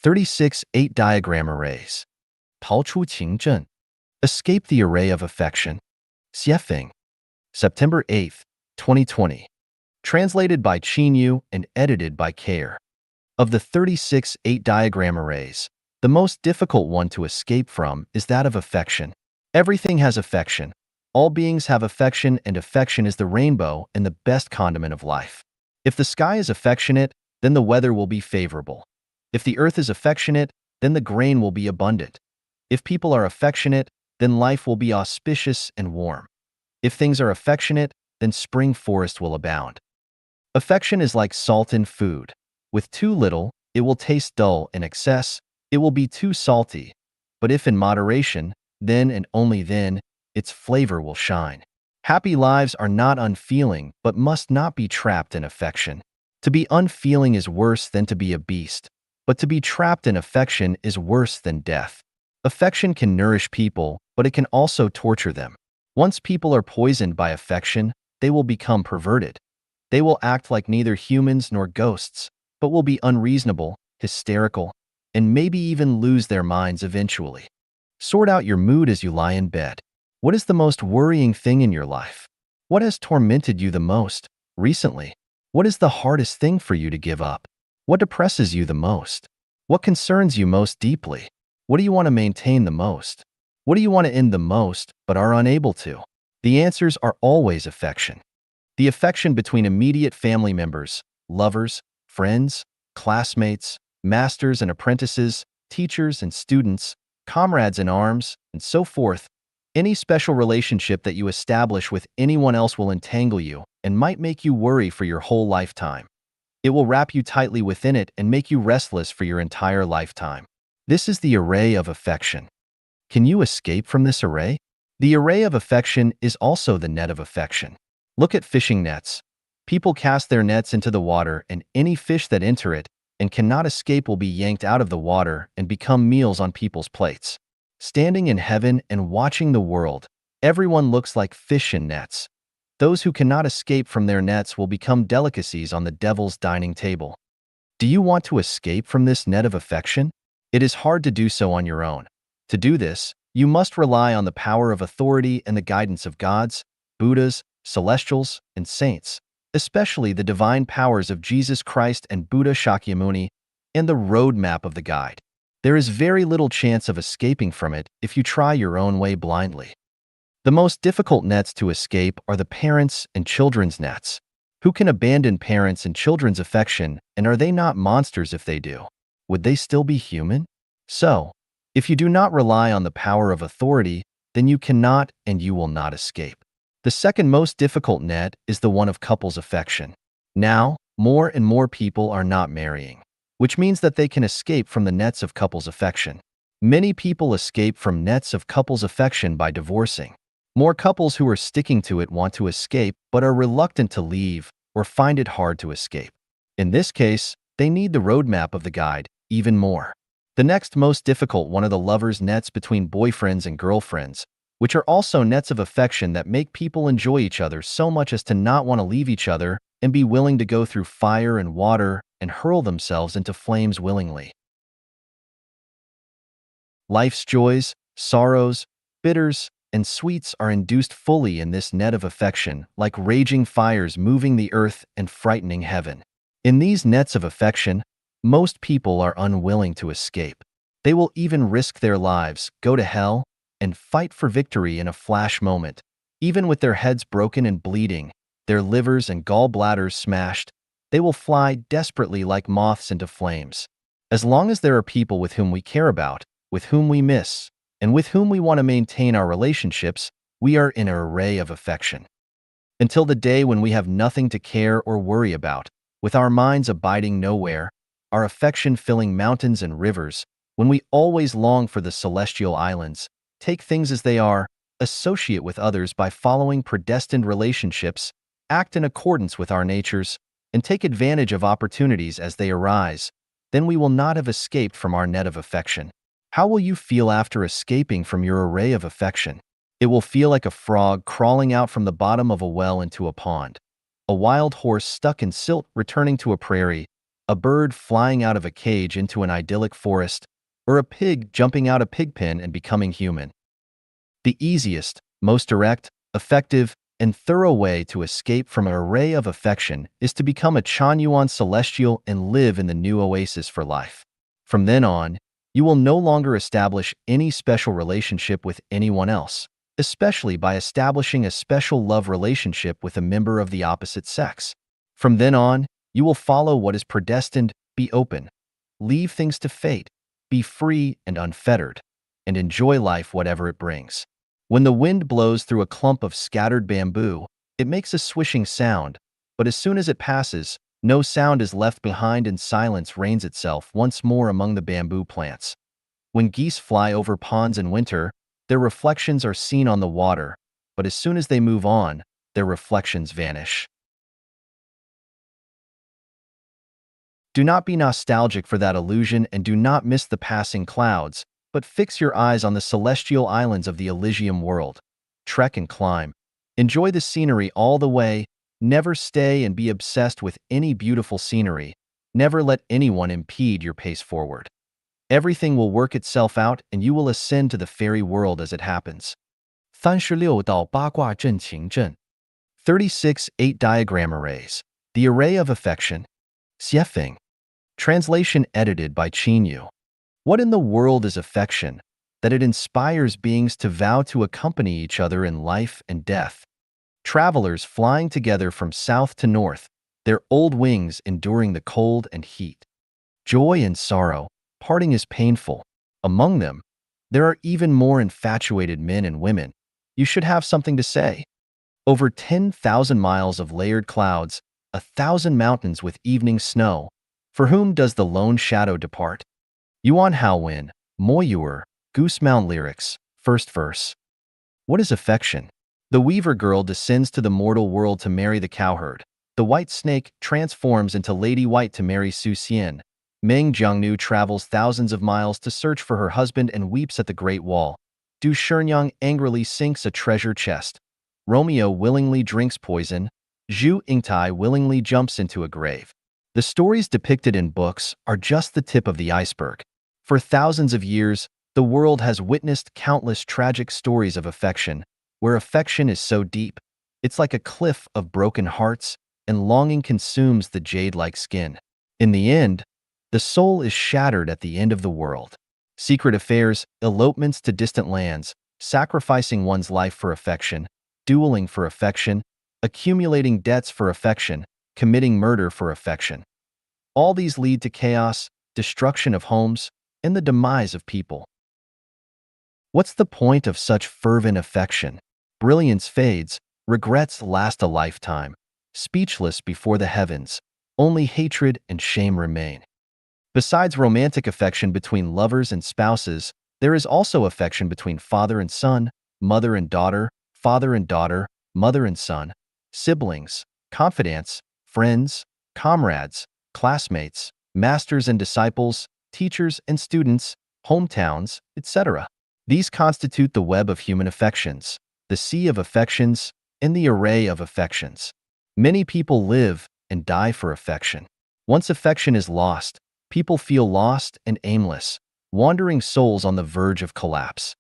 36 8 diagram arrays. 逃出情阵. Escape the array of affection. Xiefeng. September 8th, 2020. Translated by Qinyu and edited by Care. Of the 36 8 diagram arrays, the most difficult one to escape from is that of affection. Everything has affection. All beings have affection, and affection is the rainbow and the best condiment of life. If the sky is affectionate, then the weather will be favorable. If the earth is affectionate, then the grain will be abundant. If people are affectionate, then life will be auspicious and warm. If things are affectionate, then spring forest will abound. Affection is like salt in food. With too little, it will taste dull. In excess, it will be too salty. But if in moderation, then and only then, its flavor will shine. Happy lives are not unfeeling, but must not be trapped in affection. To be unfeeling is worse than to be a beast, but to be trapped in affection is worse than death. Affection can nourish people, but it can also torture them. Once people are poisoned by affection, they will become perverted. They will act like neither humans nor ghosts, but will be unreasonable, hysterical, and maybe even lose their minds eventually. Sort out your mood as you lie in bed. What is the most worrying thing in your life? What has tormented you the most recently? What is the hardest thing for you to give up? What depresses you the most? What concerns you most deeply? What do you want to maintain the most? What do you want to end the most, but are unable to? The answers are always affection. The affection between immediate family members, lovers, friends, classmates, masters and apprentices, teachers and students, comrades in arms, and so forth. Any special relationship that you establish with anyone else will entangle you and might make you worry for your whole lifetime. It will wrap you tightly within it and make you restless for your entire lifetime. This is the array of affection. Can you escape from this array? The array of affection is also the net of affection. Look at fishing nets. People cast their nets into the water, and any fish that enter it and cannot escape will be yanked out of the water and become meals on people's plates. Standing in heaven and watching the world, everyone looks like fish in nets. Those who cannot escape from their nets will become delicacies on the devil's dining table. Do you want to escape from this net of affection? It is hard to do so on your own. To do this, you must rely on the power of authority and the guidance of gods, Buddhas, celestials, and saints, especially the divine powers of Jesus Christ and Buddha Shakyamuni, and the roadmap of the guide. There is very little chance of escaping from it if you try your own way blindly. The most difficult nets to escape are the parents and children's nets. Who can abandon parents and children's affection, and are they not monsters if they do? Would they still be human? So, if you do not rely on the power of authority, then you cannot and you will not escape. The second most difficult net is the one of couples' affection. Now, more and more people are not marrying, which means that they can escape from the nets of couples' affection. Many people escape from nets of couples' affection by divorcing. More couples who are sticking to it want to escape but are reluctant to leave or find it hard to escape. In this case, they need the roadmap of the guide even more. The next most difficult one are the lovers' nets between boyfriends and girlfriends, which are also nets of affection that make people enjoy each other so much as to not want to leave each other and be willing to go through fire and water and hurl themselves into flames willingly. Life's joys, sorrows, bitters, and sweets are induced fully in this net of affection, like raging fires moving the earth and frightening heaven. In these nets of affection, most people are unwilling to escape. They will even risk their lives, go to hell, and fight for victory in a flash moment. Even with their heads broken and bleeding, their livers and gallbladders smashed, they will fly desperately like moths into flames. As long as there are people with whom we care about, with whom we miss, and with whom we want to maintain our relationships, we are in an array of affection. Until the day when we have nothing to care or worry about, with our minds abiding nowhere, our affection filling mountains and rivers, when we always long for the celestial islands, take things as they are, associate with others by following predestined relationships, act in accordance with our natures, and take advantage of opportunities as they arise, then we will not have escaped from our net of affection. How will you feel after escaping from your array of affection? It will feel like a frog crawling out from the bottom of a well into a pond, a wild horse stuck in silt returning to a prairie, a bird flying out of a cage into an idyllic forest, or a pig jumping out a pig pen and becoming human. The easiest, most direct, effective, and thorough way to escape from an array of affection is to become a Chanyuan celestial and live in the new oasis for life. From then on, you will no longer establish any special relationship with anyone else, especially by establishing a special love relationship with a member of the opposite sex. From then on, you will follow what is predestined, be open, leave things to fate, be free and unfettered, and enjoy life whatever it brings. When the wind blows through a clump of scattered bamboo, it makes a swishing sound, but as soon as it passes, no sound is left behind and silence reigns itself once more among the bamboo plants. When geese fly over ponds in winter, their reflections are seen on the water, but as soon as they move on, their reflections vanish. Do not be nostalgic for that illusion and do not miss the passing clouds, but fix your eyes on the celestial islands of the Elysium world. Trek and climb. Enjoy the scenery all the way. Never stay and be obsessed with any beautiful scenery. Never let anyone impede your pace forward. Everything will work itself out and you will ascend to the fairy world as it happens. 36道八卦阵情阵 36 8 diagram arrays. The array of affection. Xiefeng. Translation edited by Qinyu. What in the world is affection? That it inspires beings to vow to accompany each other in life and death. Travelers flying together from south to north, their old wings enduring the cold and heat. Joy and sorrow, parting is painful. Among them, there are even more infatuated men and women. You should have something to say. Over 10,000 miles of layered clouds, 1,000 mountains with evening snow. For whom does the lone shadow depart? Yuan Haowen, Moyuer, Goose Mound Lyrics, first verse. What is affection? The weaver girl descends to the mortal world to marry the cowherd. The white snake transforms into Lady White to marry Su Xian. Meng Jiangnu travels thousands of miles to search for her husband and weeps at the Great Wall. Du Shenyang angrily sinks a treasure chest. Romeo willingly drinks poison. Zhu Yingtai willingly jumps into a grave. The stories depicted in books are just the tip of the iceberg. For thousands of years, the world has witnessed countless tragic stories of affection, where affection is so deep, it's like a cliff of broken hearts, and longing consumes the jade-like skin. In the end, the soul is shattered at the end of the world. Secret affairs, elopements to distant lands, sacrificing one's life for affection, dueling for affection, accumulating debts for affection, committing murder for affection. All these lead to chaos, destruction of homes, and the demise of people. What's the point of such fervent affection? Brilliance fades, regrets last a lifetime. Speechless before the heavens, only hatred and shame remain. Besides romantic affection between lovers and spouses, there is also affection between father and son, mother and daughter, mother and son, siblings, confidants, friends, comrades, classmates, masters and disciples, teachers and students, hometowns, etc. These constitute the web of human affections, the sea of affections, and the array of affections. Many people live and die for affection. Once affection is lost, people feel lost and aimless, wandering souls on the verge of collapse.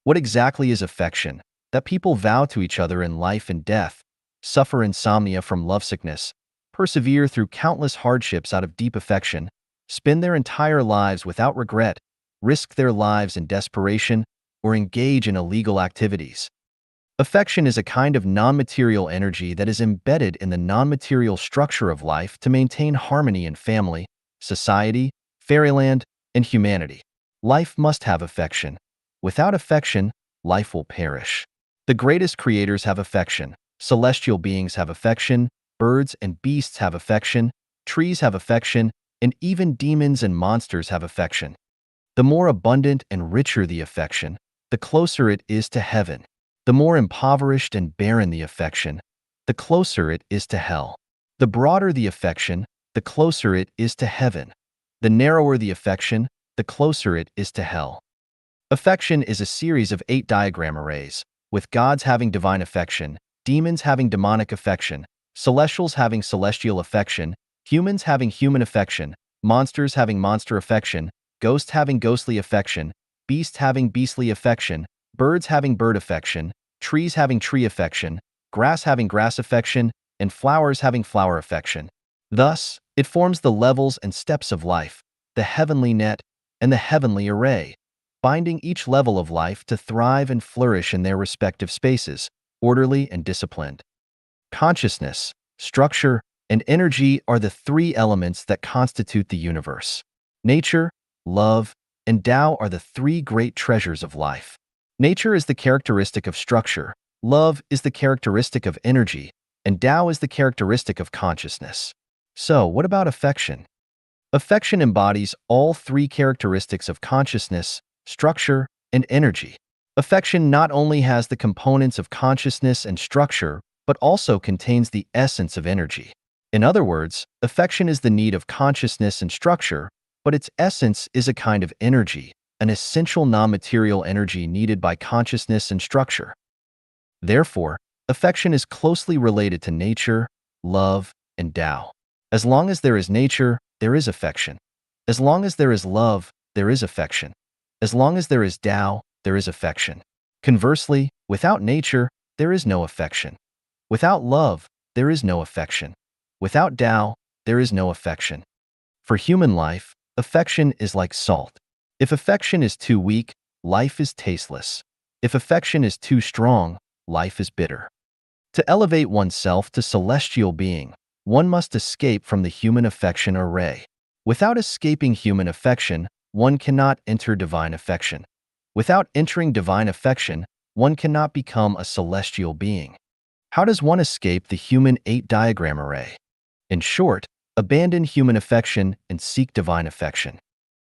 What exactly is affection? That people vow to each other in life and death, suffer insomnia from lovesickness, persevere through countless hardships out of deep affection, spend their entire lives without regret, risk their lives in desperation, or engage in illegal activities. Affection is a kind of non-material energy that is embedded in the non-material structure of life to maintain harmony in family, society, fairyland, and humanity. Life must have affection. Without affection, life will perish. The greatest creators have affection. Celestial beings have affection. Birds and beasts have affection. Trees have affection. And even demons and monsters have affection. The more abundant and richer the affection, the closer it is to heaven. The more impoverished and barren the affection, the closer it is to hell. The broader the affection, the closer it is to heaven. The narrower the affection, the closer it is to hell. Affection is a series of 8 diagram arrays, with gods having divine affection, demons having demonic affection, celestials having celestial affection, humans having human affection, monsters having monster affection, ghosts having ghostly affection, beasts having beastly affection, birds having bird affection, trees having tree affection, grass having grass affection, and flowers having flower affection. Thus, it forms the levels and steps of life, the heavenly net and the heavenly array, binding each level of life to thrive and flourish in their respective spaces, orderly and disciplined. Consciousness, structure, and energy are the three elements that constitute the universe. Nature, love, and Tao are the three great treasures of life. Nature is the characteristic of structure, love is the characteristic of energy, and Tao is the characteristic of consciousness. So, what about affection? Affection embodies all three characteristics of consciousness, structure, and energy. Affection not only has the components of consciousness and structure, but also contains the essence of energy. In other words, affection is the need of consciousness and structure, but its essence is a kind of energy, an essential non-material energy needed by consciousness and structure. Therefore, affection is closely related to nature, love, and Tao. As long as there is nature, there is affection. As long as there is love, there is affection. As long as there is Tao, there is affection. Conversely, without nature, there is no affection. Without love, there is no affection. Without Tao, there is no affection. For human life, affection is like salt. If affection is too weak, life is tasteless. If affection is too strong, life is bitter. To elevate oneself to celestial being, one must escape from the human affection array. Without escaping human affection, one cannot enter divine affection. Without entering divine affection, one cannot become a celestial being. How does one escape the human 8-diagram array? In short, abandon human affection and seek divine affection.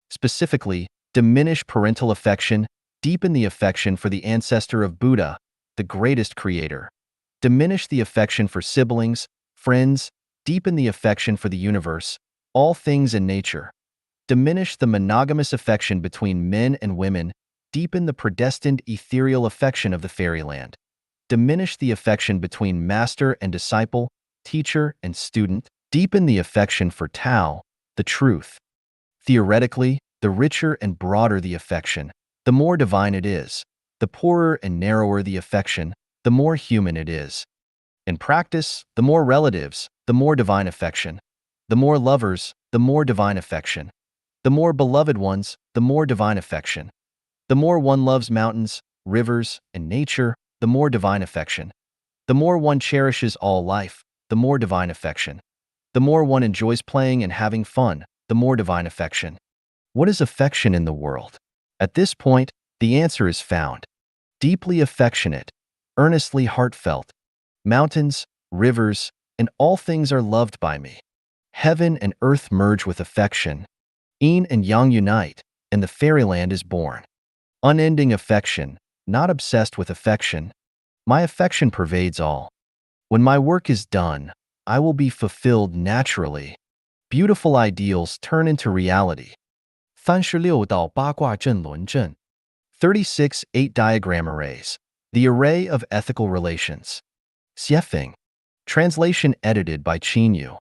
Specifically, diminish parental affection, deepen the affection for the ancestor of Buddha, the greatest creator. Diminish the affection for siblings, friends, deepen the affection for the universe, all things in nature. Diminish the monogamous affection between men and women, deepen the predestined ethereal affection of the fairyland. Diminish the affection between master and disciple, teacher and student, deepen the affection for Tao, the truth. Theoretically, the richer and broader the affection, the more divine it is. The poorer and narrower the affection, the more human it is. In practice, the more relatives, the more divine affection. The more lovers, the more divine affection. The more beloved ones, the more divine affection. The more one loves mountains, rivers, and nature, the more divine affection. The more one cherishes all life, the more divine affection. The more one enjoys playing and having fun, the more divine affection. What is affection in the world? At this point, the answer is found. Deeply affectionate, earnestly heartfelt. Mountains, rivers, and all things are loved by me. Heaven and earth merge with affection. Yin and yang unite, and the fairyland is born. Unending affection, not obsessed with affection. My affection pervades all. When my work is done, I will be fulfilled naturally. Beautiful ideals turn into reality. 36道八卦阵轮阵 36 8-diagram arrays. The array of ethical relations. Xiefeng. Translation edited by Qin Yu.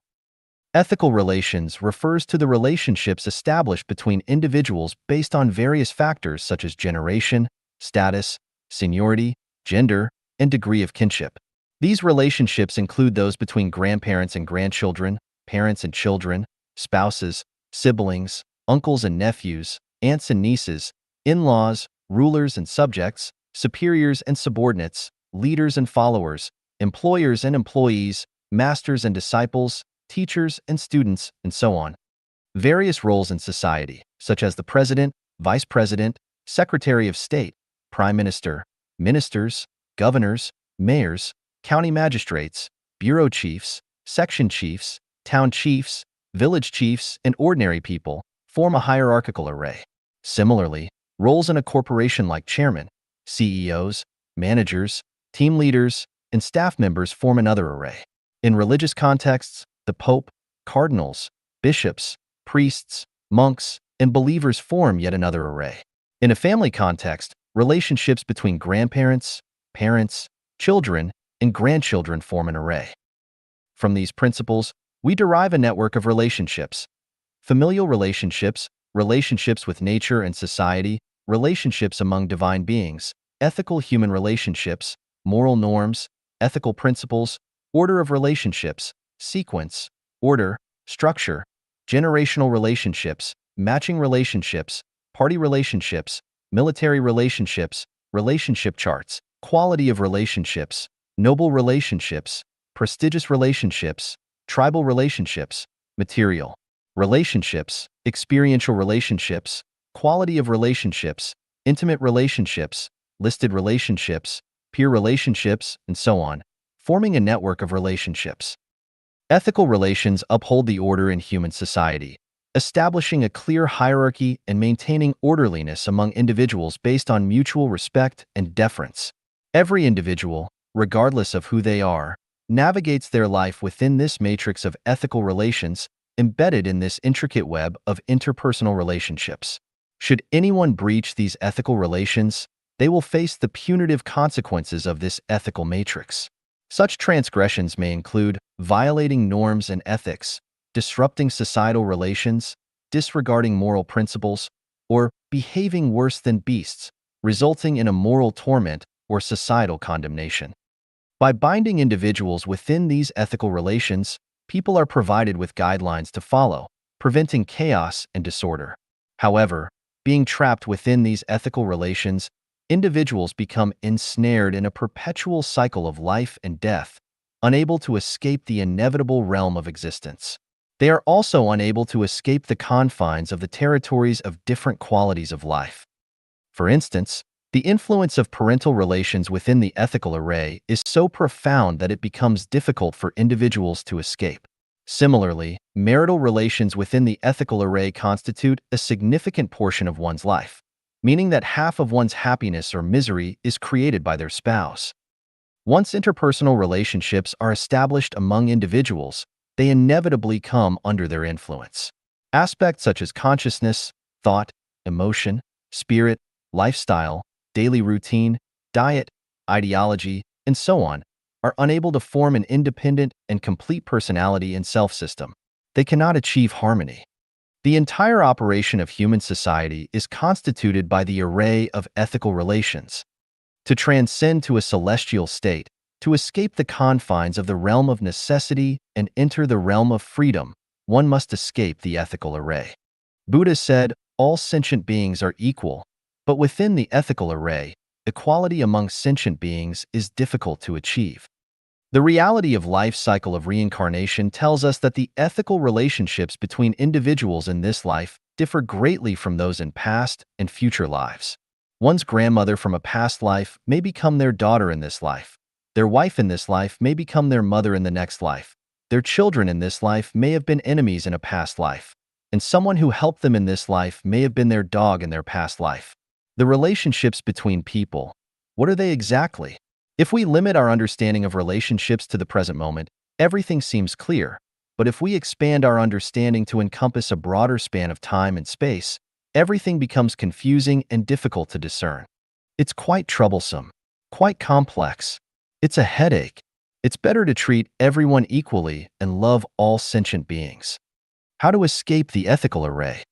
Ethical relations refers to the relationships established between individuals based on various factors such as generation, status, seniority, gender, and degree of kinship. These relationships include those between grandparents and grandchildren, parents and children, spouses, siblings, uncles and nephews, aunts and nieces, in-laws, rulers and subjects, superiors and subordinates, leaders and followers, employers and employees, masters and disciples, teachers and students, and so on. Various roles in society, such as the president, vice president, secretary of state, prime minister, ministers, governors, mayors, county magistrates, bureau chiefs, section chiefs, town chiefs, village chiefs, and ordinary people, form a hierarchical array. Similarly, roles in a corporation like chairman, CEOs, managers, team leaders, and staff members form another array. In religious contexts, the Pope, cardinals, bishops, priests, monks, and believers form yet another array. In a family context, relationships between grandparents, parents, children, and grandchildren form an array. From these principles, We derive a network of relationships: familial relationships, relationships with nature and society, relationships among divine beings, ethical human relationships, moral norms, ethical principles, order of relationships, sequence, order, structure, generational relationships, matching relationships, party relationships, military relationships, relationship charts, quality of relationships, noble relationships, prestigious relationships, tribal relationships, material relationships, experiential relationships, quality of relationships, intimate relationships, listed relationships, peer relationships, and so on, forming a network of relationships. Ethical relations uphold the order in human society, establishing a clear hierarchy and maintaining orderliness among individuals based on mutual respect and deference. Every individual, regardless of who they are, navigates their life within this matrix of ethical relations embedded in this intricate web of interpersonal relationships. Should anyone breach these ethical relations, they will face the punitive consequences of this ethical matrix. Such transgressions may include violating norms and ethics, disrupting societal relations, disregarding moral principles, or behaving worse than beasts, resulting in a moral torment or societal condemnation. By binding individuals within these ethical relations, people are provided with guidelines to follow, preventing chaos and disorder. However, being trapped within these ethical relations, individuals become ensnared in a perpetual cycle of life and death, unable to escape the inevitable realm of existence. They are also unable to escape the confines of the territories of different qualities of life. For instance, the influence of parental relations within the ethical array is so profound that it becomes difficult for individuals to escape. Similarly, marital relations within the ethical array constitute a significant portion of one's life, meaning that half of one's happiness or misery is created by their spouse. Once interpersonal relationships are established among individuals, they inevitably come under their influence. Aspects such as consciousness, thought, emotion, spirit, lifestyle, daily routine, diet, ideology, and so on, are unable to form an independent and complete personality and self-system. They cannot achieve harmony. The entire operation of human society is constituted by the array of ethical relations. To transcend to a celestial state, to escape the confines of the realm of necessity and enter the realm of freedom, one must escape the ethical array. Buddha said, all sentient beings are equal, but within the ethical array, equality among sentient beings is difficult to achieve. The reality of life cycle of reincarnation tells us that the ethical relationships between individuals in this life differ greatly from those in past and future lives. One's grandmother from a past life may become their daughter in this life. Their wife in this life may become their mother in the next life. Their children in this life may have been enemies in a past life, and someone who helped them in this life may have been their dog in their past life. The relationships between people, what are they exactly? If we limit our understanding of relationships to the present moment, everything seems clear. But if we expand our understanding to encompass a broader span of time and space, everything becomes confusing and difficult to discern. It's quite troublesome, quite complex. It's a headache. It's better to treat everyone equally and love all sentient beings. How to escape the ethical array?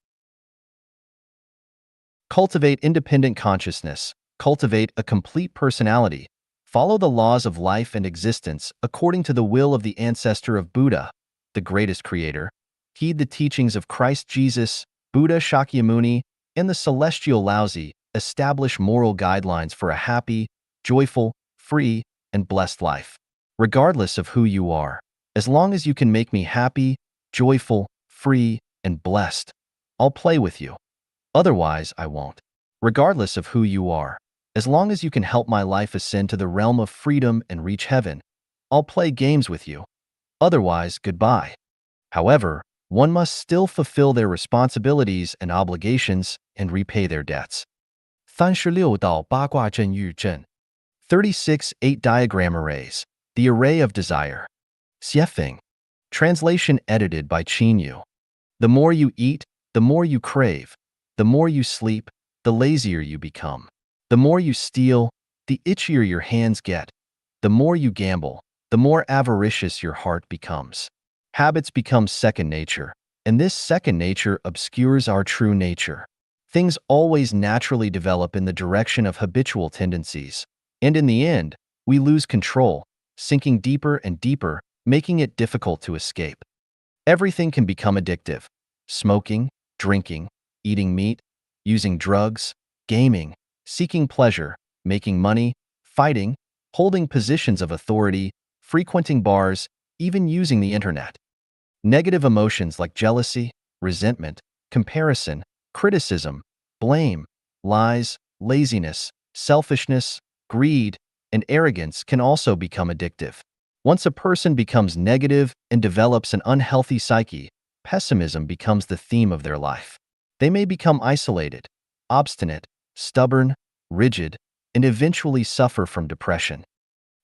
Cultivate independent consciousness. Cultivate a complete personality. Follow the laws of life and existence according to the will of the ancestor of Buddha, the greatest creator. Heed the teachings of Christ Jesus, Buddha Shakyamuni, and the celestial Laozi. Establish moral guidelines for a happy, joyful, free, and blessed life. Regardless of who you are, as long as you can make me happy, joyful, free, and blessed, I'll play with you. Otherwise, I won't. Regardless of who you are, as long as you can help my life ascend to the realm of freedom and reach heaven, I'll play games with you. Otherwise, goodbye. However, one must still fulfill their responsibilities and obligations and repay their debts. 36道八卦阵喻阵 36 8 diagram arrays. The array of desire. Xiefeng. Translation edited by Qin Yu. The more you eat, the more you crave. The more you sleep, the lazier you become. The more you steal, the itchier your hands get. The more you gamble, the more avaricious your heart becomes. Habits become second nature, and this second nature obscures our true nature. Things always naturally develop in the direction of habitual tendencies, and in the end, we lose control, sinking deeper and deeper, making it difficult to escape. Everything can become addictive. Smoking, drinking, eating meat, using drugs, gaming, seeking pleasure, making money, fighting, holding positions of authority, frequenting bars, even using the internet. Negative emotions like jealousy, resentment, comparison, criticism, blame, lies, laziness, selfishness, greed, and arrogance can also become addictive. Once a person becomes negative and develops an unhealthy psyche, pessimism becomes the theme of their life. They may become isolated, obstinate, stubborn, rigid, and eventually suffer from depression.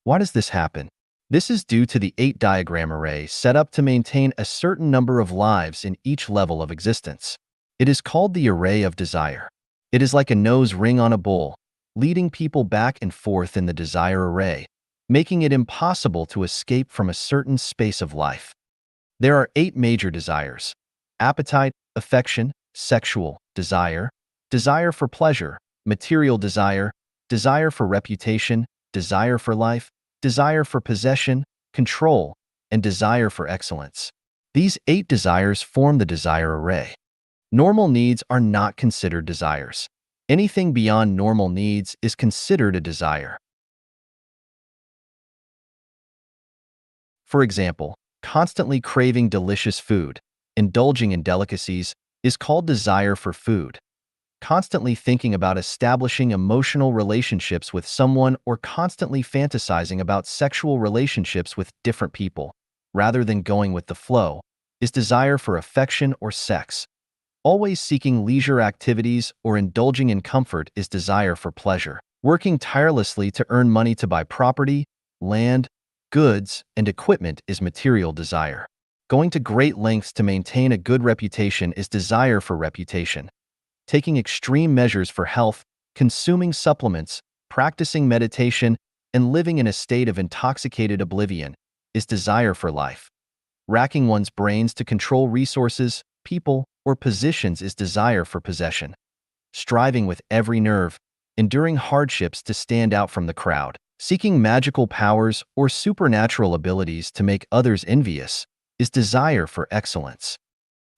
Why does this happen? This is due to the 8-diagram array set up to maintain a certain number of lives in each level of existence. It is called the array of desire. It is like a nose ring on a bull, leading people back and forth in the desire array, making it impossible to escape from a certain space of life. There are 8 major desires: appetite, affection, sexual, desire, desire for pleasure, material desire, desire for reputation, desire for life, desire for possession, control, and desire for excellence. These 8 desires form the desire array. Normal needs are not considered desires. Anything beyond normal needs is considered a desire. For example, constantly craving delicious food, indulging in delicacies, is called desire for food. Constantly thinking about establishing emotional relationships with someone or constantly fantasizing about sexual relationships with different people, rather than going with the flow, is desire for affection or sex. Always seeking leisure activities or indulging in comfort is desire for pleasure. Working tirelessly to earn money to buy property, land, goods, and equipment is material desire. Going to great lengths to maintain a good reputation is desire for reputation. Taking extreme measures for health, consuming supplements, practicing meditation, and living in a state of intoxicated oblivion is desire for life. Racking one's brains to control resources, people, or positions is desire for possession. Striving with every nerve, enduring hardships to stand out from the crowd, seeking magical powers or supernatural abilities to make others envious is desire for excellence.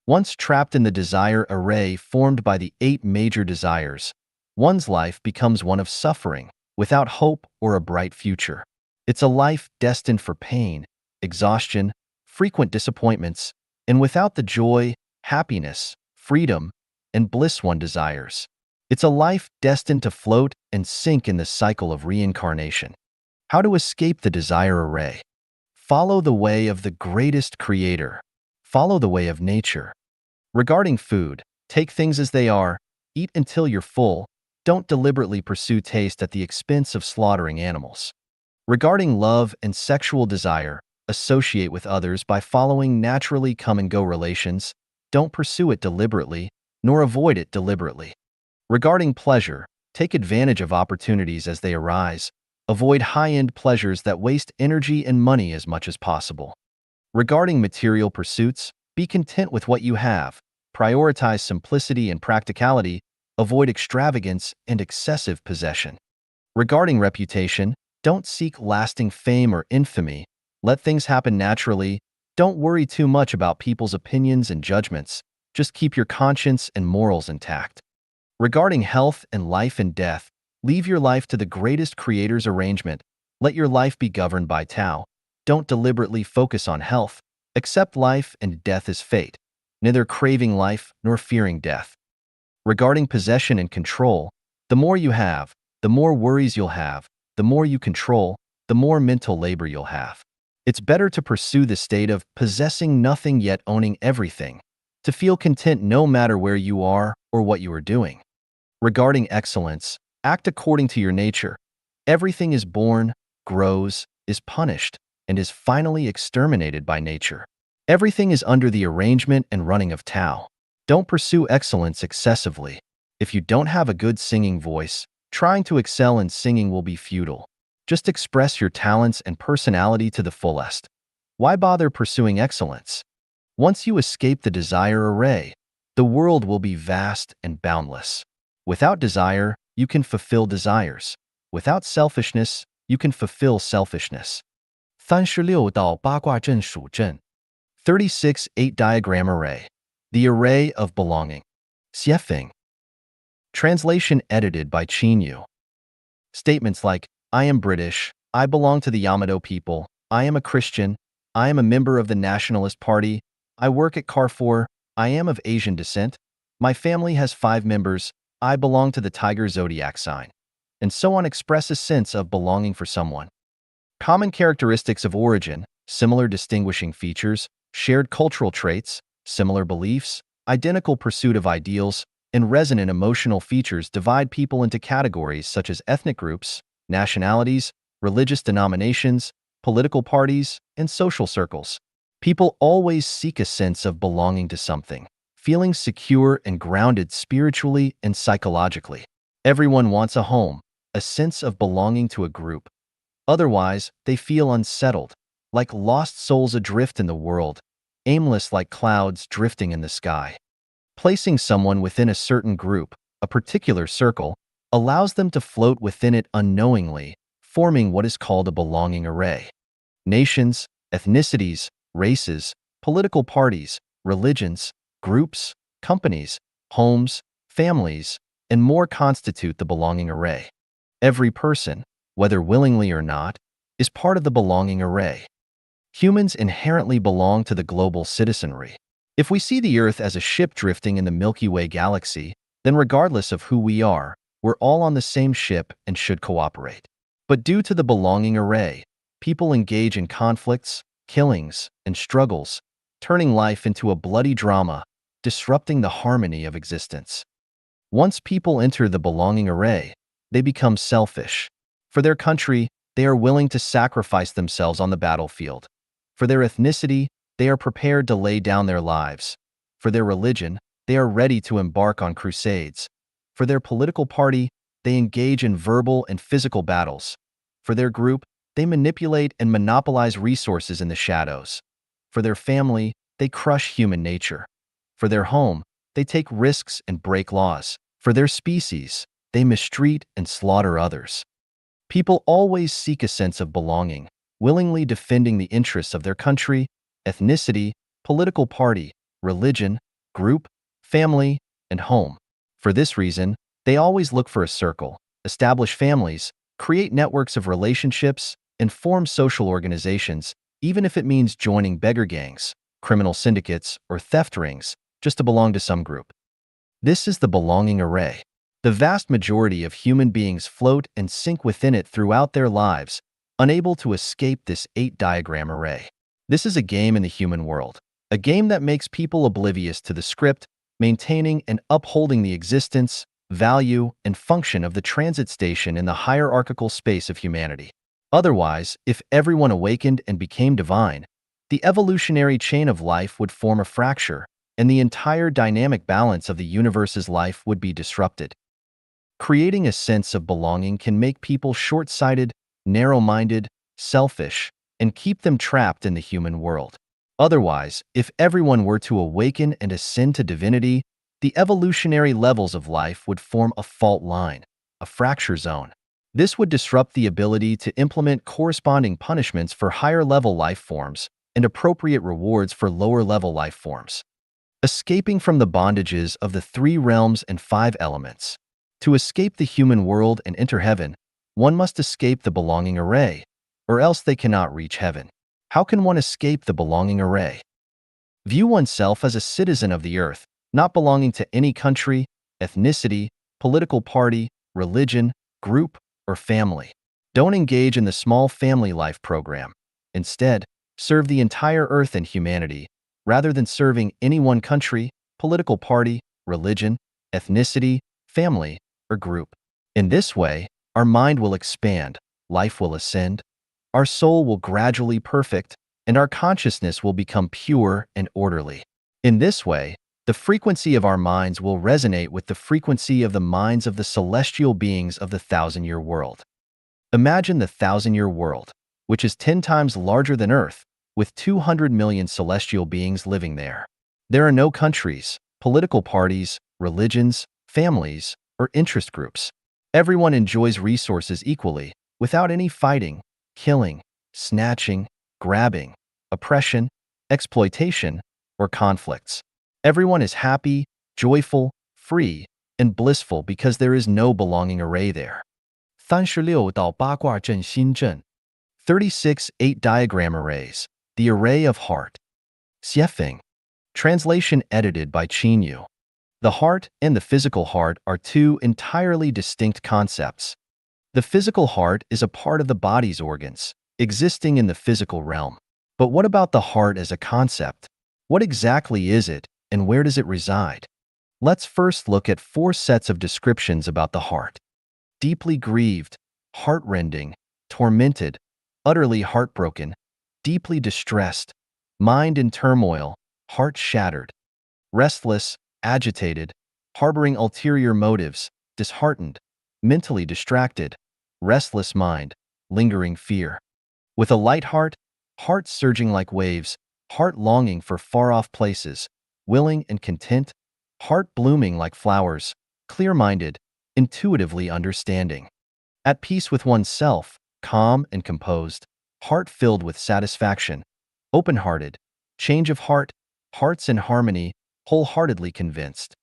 Once trapped in the desire array formed by the 8 major desires, one's life becomes one of suffering, without hope or a bright future. It's a life destined for pain, exhaustion, frequent disappointments, and without the joy, happiness, freedom, and bliss one desires. It's a life destined to float and sink in the cycle of reincarnation. How to escape the desire array? Follow the way of the greatest creator. Follow the way of nature. Regarding food, take things as they are, eat until you're full, don't deliberately pursue taste at the expense of slaughtering animals. Regarding love and sexual desire, associate with others by following naturally come-and-go relations, don't pursue it deliberately, nor avoid it deliberately. Regarding pleasure, take advantage of opportunities as they arise, avoid high-end pleasures that waste energy and money as much as possible. Regarding material pursuits, be content with what you have, prioritize simplicity and practicality, avoid extravagance and excessive possession. Regarding reputation, don't seek lasting fame or infamy, let things happen naturally, don't worry too much about people's opinions and judgments, just keep your conscience and morals intact. Regarding health and life and death, leave your life to the greatest creator's arrangement, let your life be governed by Tao, don't deliberately focus on health, accept life and death as fate, neither craving life nor fearing death. Regarding possession and control, the more you have, the more worries you'll have, the more you control, the more mental labor you'll have. It's better to pursue the state of possessing nothing yet owning everything, to feel content no matter where you are or what you are doing. Regarding excellence, act according to your nature. Everything is born, grows, is punished, and is finally exterminated by nature. Everything is under the arrangement and running of Tao. Don't pursue excellence excessively. If you don't have a good singing voice, trying to excel in singing will be futile. Just express your talents and personality to the fullest. Why bother pursuing excellence? Once you escape the desire array, the world will be vast and boundless. Without desire, you can fulfill desires. Without selfishness, you can fulfill selfishness. 36到八卦阵数阵 36 8 diagram array. The array of belonging. Xiefeng. Translation edited by Qin Yu. Statements like, I am British, I belong to the Yamato people, I am a Christian, I am a member of the Nationalist Party, I work at Carrefour, I am of Asian descent, my family has 5 members, I belong to the Tiger zodiac sign, and so on express a sense of belonging for someone. Common characteristics of origin, similar distinguishing features, shared cultural traits, similar beliefs, identical pursuit of ideals, and resonant emotional features divide people into categories such as ethnic groups, nationalities, religious denominations, political parties, and social circles. People always seek a sense of belonging to something, feeling secure and grounded spiritually and psychologically. Everyone wants a home, a sense of belonging to a group. Otherwise, they feel unsettled, like lost souls adrift in the world, aimless like clouds drifting in the sky. Placing someone within a certain group, a particular circle, allows them to float within it unknowingly, forming what is called a belonging array. Nations, ethnicities, races, political parties, religions, groups, companies, homes, families, and more constitute the belonging array. Every person, whether willingly or not, is part of the belonging array. Humans inherently belong to the global citizenry. If we see the Earth as a ship drifting in the Milky Way galaxy, then regardless of who we are, we're all on the same ship and should cooperate. But due to the belonging array, people engage in conflicts, killings, and struggles, turning life into a bloody drama, disrupting the harmony of existence. Once people enter the belonging array, they become selfish. For their country, they are willing to sacrifice themselves on the battlefield. For their ethnicity, they are prepared to lay down their lives. For their religion, they are ready to embark on crusades. For their political party, they engage in verbal and physical battles. For their group, they manipulate and monopolize resources in the shadows. For their family, they crush human nature. For their home, they take risks and break laws. For their species, they mistreat and slaughter others. People always seek a sense of belonging, willingly defending the interests of their country, ethnicity, political party, religion, group, family, and home. For this reason, they always look for a circle, establish families, create networks of relationships, and form social organizations, even if it means joining beggar gangs, criminal syndicates, or theft rings, just to belong to some group. This is the belonging array. The vast majority of human beings float and sink within it throughout their lives, unable to escape this 8-diagram array. This is a game in the human world, a game that makes people oblivious to the script, maintaining and upholding the existence, value, and function of the transit station in the hierarchical space of humanity. Otherwise, if everyone awakened and became divine, the evolutionary chain of life would form a fracture, and the entire dynamic balance of the universe's life would be disrupted. Creating a sense of belonging can make people short-sighted, narrow-minded, selfish, and keep them trapped in the human world. Otherwise, if everyone were to awaken and ascend to divinity, the evolutionary levels of life would form a fault line, a fracture zone. This would disrupt the ability to implement corresponding punishments for higher-level life forms and appropriate rewards for lower-level life forms. Escaping from the bondages of the 3 realms and 5 elements. To escape the human world and enter heaven, one must escape the belonging array, or else they cannot reach heaven. How can one escape the belonging array? View oneself as a citizen of the earth, not belonging to any country, ethnicity, political party, religion, group, or family. Don't engage in the small family life program. Instead, serve the entire earth and humanity, rather than serving any one country, political party, religion, ethnicity, family, or group. In this way, our mind will expand, life will ascend, our soul will gradually perfect, and our consciousness will become pure and orderly. In this way, the frequency of our minds will resonate with the frequency of the minds of the celestial beings of the 1,000-year world. Imagine the 1,000-year world, which is 10 times larger than Earth, with 200 million celestial beings living there. There are no countries, political parties, religions, families, or interest groups. Everyone enjoys resources equally, without any fighting, killing, snatching, grabbing, oppression, exploitation, or conflicts. Everyone is happy, joyful, free, and blissful because there is no belonging array there. 36到八卦阵新阵 36 8 diagram arrays, the array of heart. Xiefeng. Translation edited by Qinyu. The heart and the physical heart are two entirely distinct concepts. The physical heart is a part of the body's organs, existing in the physical realm. But what about the heart as a concept? What exactly is it, and where does it reside? Let's first look at 4 sets of descriptions about the heart. Deeply grieved, heartrending, tormented, utterly heartbroken, deeply distressed, mind in turmoil, heart shattered, restless, agitated, harboring ulterior motives, disheartened, mentally distracted, restless mind, lingering fear. With a light heart, heart surging like waves, heart longing for far-off places, willing and content, heart blooming like flowers, clear-minded, intuitively understanding. At peace with oneself, calm and composed, heart filled with satisfaction, open-hearted, change of heart, hearts in harmony, wholeheartedly convinced.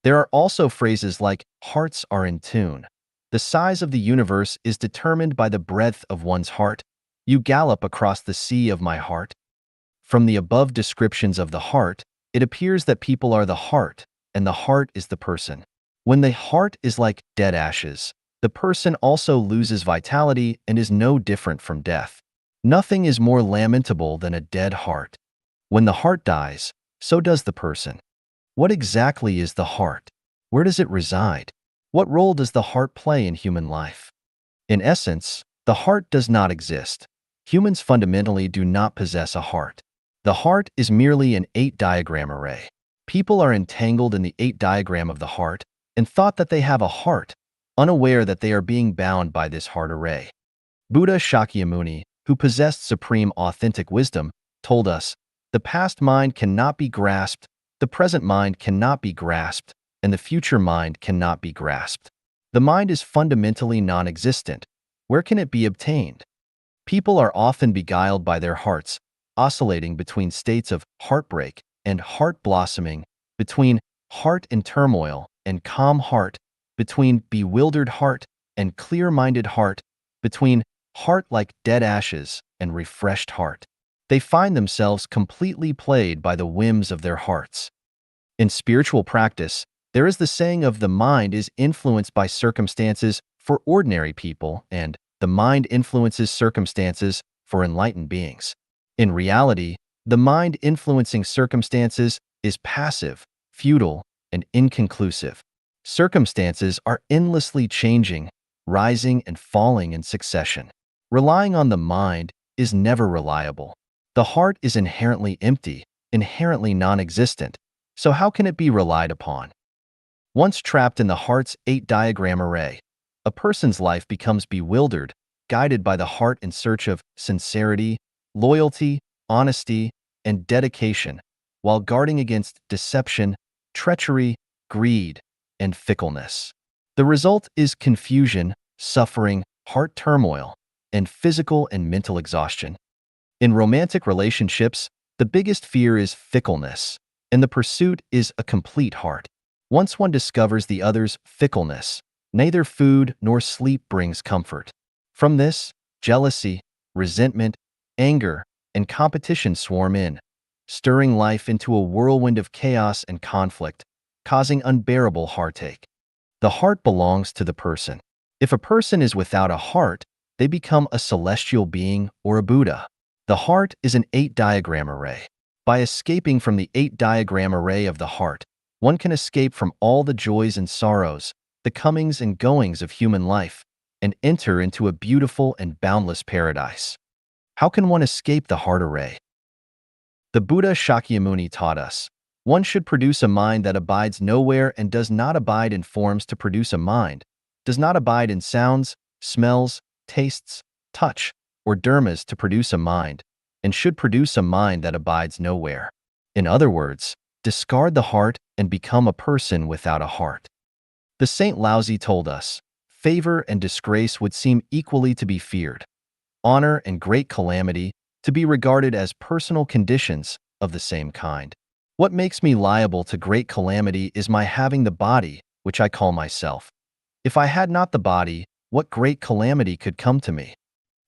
There are also phrases like, hearts are in tune. The size of the universe is determined by the breadth of one's heart. You gallop across the sea of my heart. From the above descriptions of the heart, it appears that people are the heart, and the heart is the person. When the heart is like dead ashes, the person also loses vitality and is no different from death. Nothing is more lamentable than a dead heart. When the heart dies, so does the person. What exactly is the heart? Where does it reside? What role does the heart play in human life? In essence, the heart does not exist. Humans fundamentally do not possess a heart. The heart is merely an 8 diagram array. People are entangled in the 8 diagram of the heart and thought that they have a heart, unaware that they are being bound by this heart array. Buddha Shakyamuni, who possessed supreme authentic wisdom, told us, the past mind cannot be grasped, the present mind cannot be grasped, and the future mind cannot be grasped. The mind is fundamentally non-existent. Where can it be obtained? People are often beguiled by their hearts, oscillating between states of heartbreak and heart blossoming, between heart in turmoil and calm heart, between bewildered heart and clear-minded heart, between heart like dead ashes and refreshed heart. They find themselves completely played by the whims of their hearts. In spiritual practice, there is the saying of the mind is influenced by circumstances for ordinary people and the mind influences circumstances for enlightened beings. In reality, the mind influencing circumstances is passive, futile, and inconclusive. Circumstances are endlessly changing, rising and falling in succession. Relying on the mind is never reliable. The heart is inherently empty, inherently non-existent, so how can it be relied upon? Once trapped in the heart's 8 diagram array, a person's life becomes bewildered, guided by the heart in search of sincerity, loyalty, honesty, and dedication, while guarding against deception, treachery, greed, and fickleness. The result is confusion, suffering, heart turmoil, and physical and mental exhaustion. In romantic relationships, the biggest fear is fickleness, and the pursuit is a complete heart. Once one discovers the other's fickleness, neither food nor sleep brings comfort. From this, jealousy, resentment, anger, and competition swarm in, stirring life into a whirlwind of chaos and conflict, causing unbearable heartache. The heart belongs to the person. If a person is without a heart, they become a celestial being or a Buddha. The heart is an 8 diagram array. By escaping from the 8 diagram array of the heart, one can escape from all the joys and sorrows, the comings and goings of human life, and enter into a beautiful and boundless paradise. How can one escape the heart array? The Buddha Shakyamuni taught us, one should produce a mind that abides nowhere and does not abide in forms to produce a mind, does not abide in sounds, smells, tastes, touch, or dharmas to produce a mind, and should produce a mind that abides nowhere. In other words, discard the heart and become a person without a heart. The Saint Laozi told us, favor and disgrace would seem equally to be feared, honor and great calamity to be regarded as personal conditions of the same kind. What makes me liable to great calamity is my having the body, which I call myself. If I had not the body, what great calamity could come to me?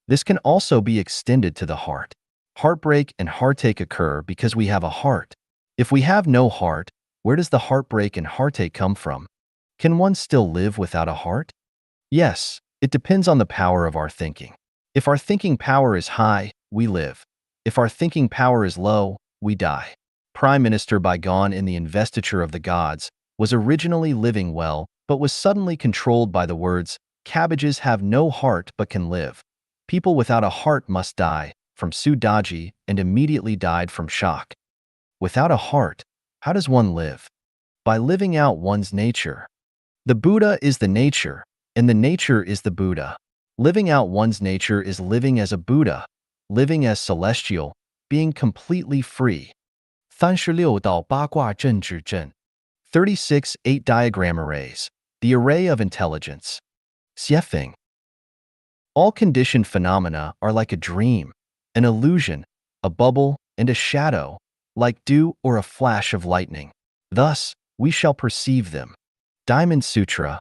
This can also be extended to the heart. Heartbreak and heartache occur because we have a heart. If we have no heart, where does the heartbreak and heartache come from? Can one still live without a heart? Yes, it depends on the power of our thinking. If our thinking power is high, we live. If our thinking power is low, we die. Prime Minister Baigon in the Investiture of the Gods was originally living well, but was suddenly controlled by the words, "Cabbages have no heart but can live. People without a heart must die," from Su Daji, and immediately died from shock. Without a heart, how does one live? By living out one's nature. The Buddha is the nature, and the nature is the Buddha. Living out one's nature is living as a Buddha, living as celestial, being completely free. 36到八卦阵之阵 36 8 diagram arrays, the array of intelligence. Xiefeng. All conditioned phenomena are like a dream, an illusion, a bubble, and a shadow, like dew or a flash of lightning. Thus, we shall perceive them. Diamond Sutra.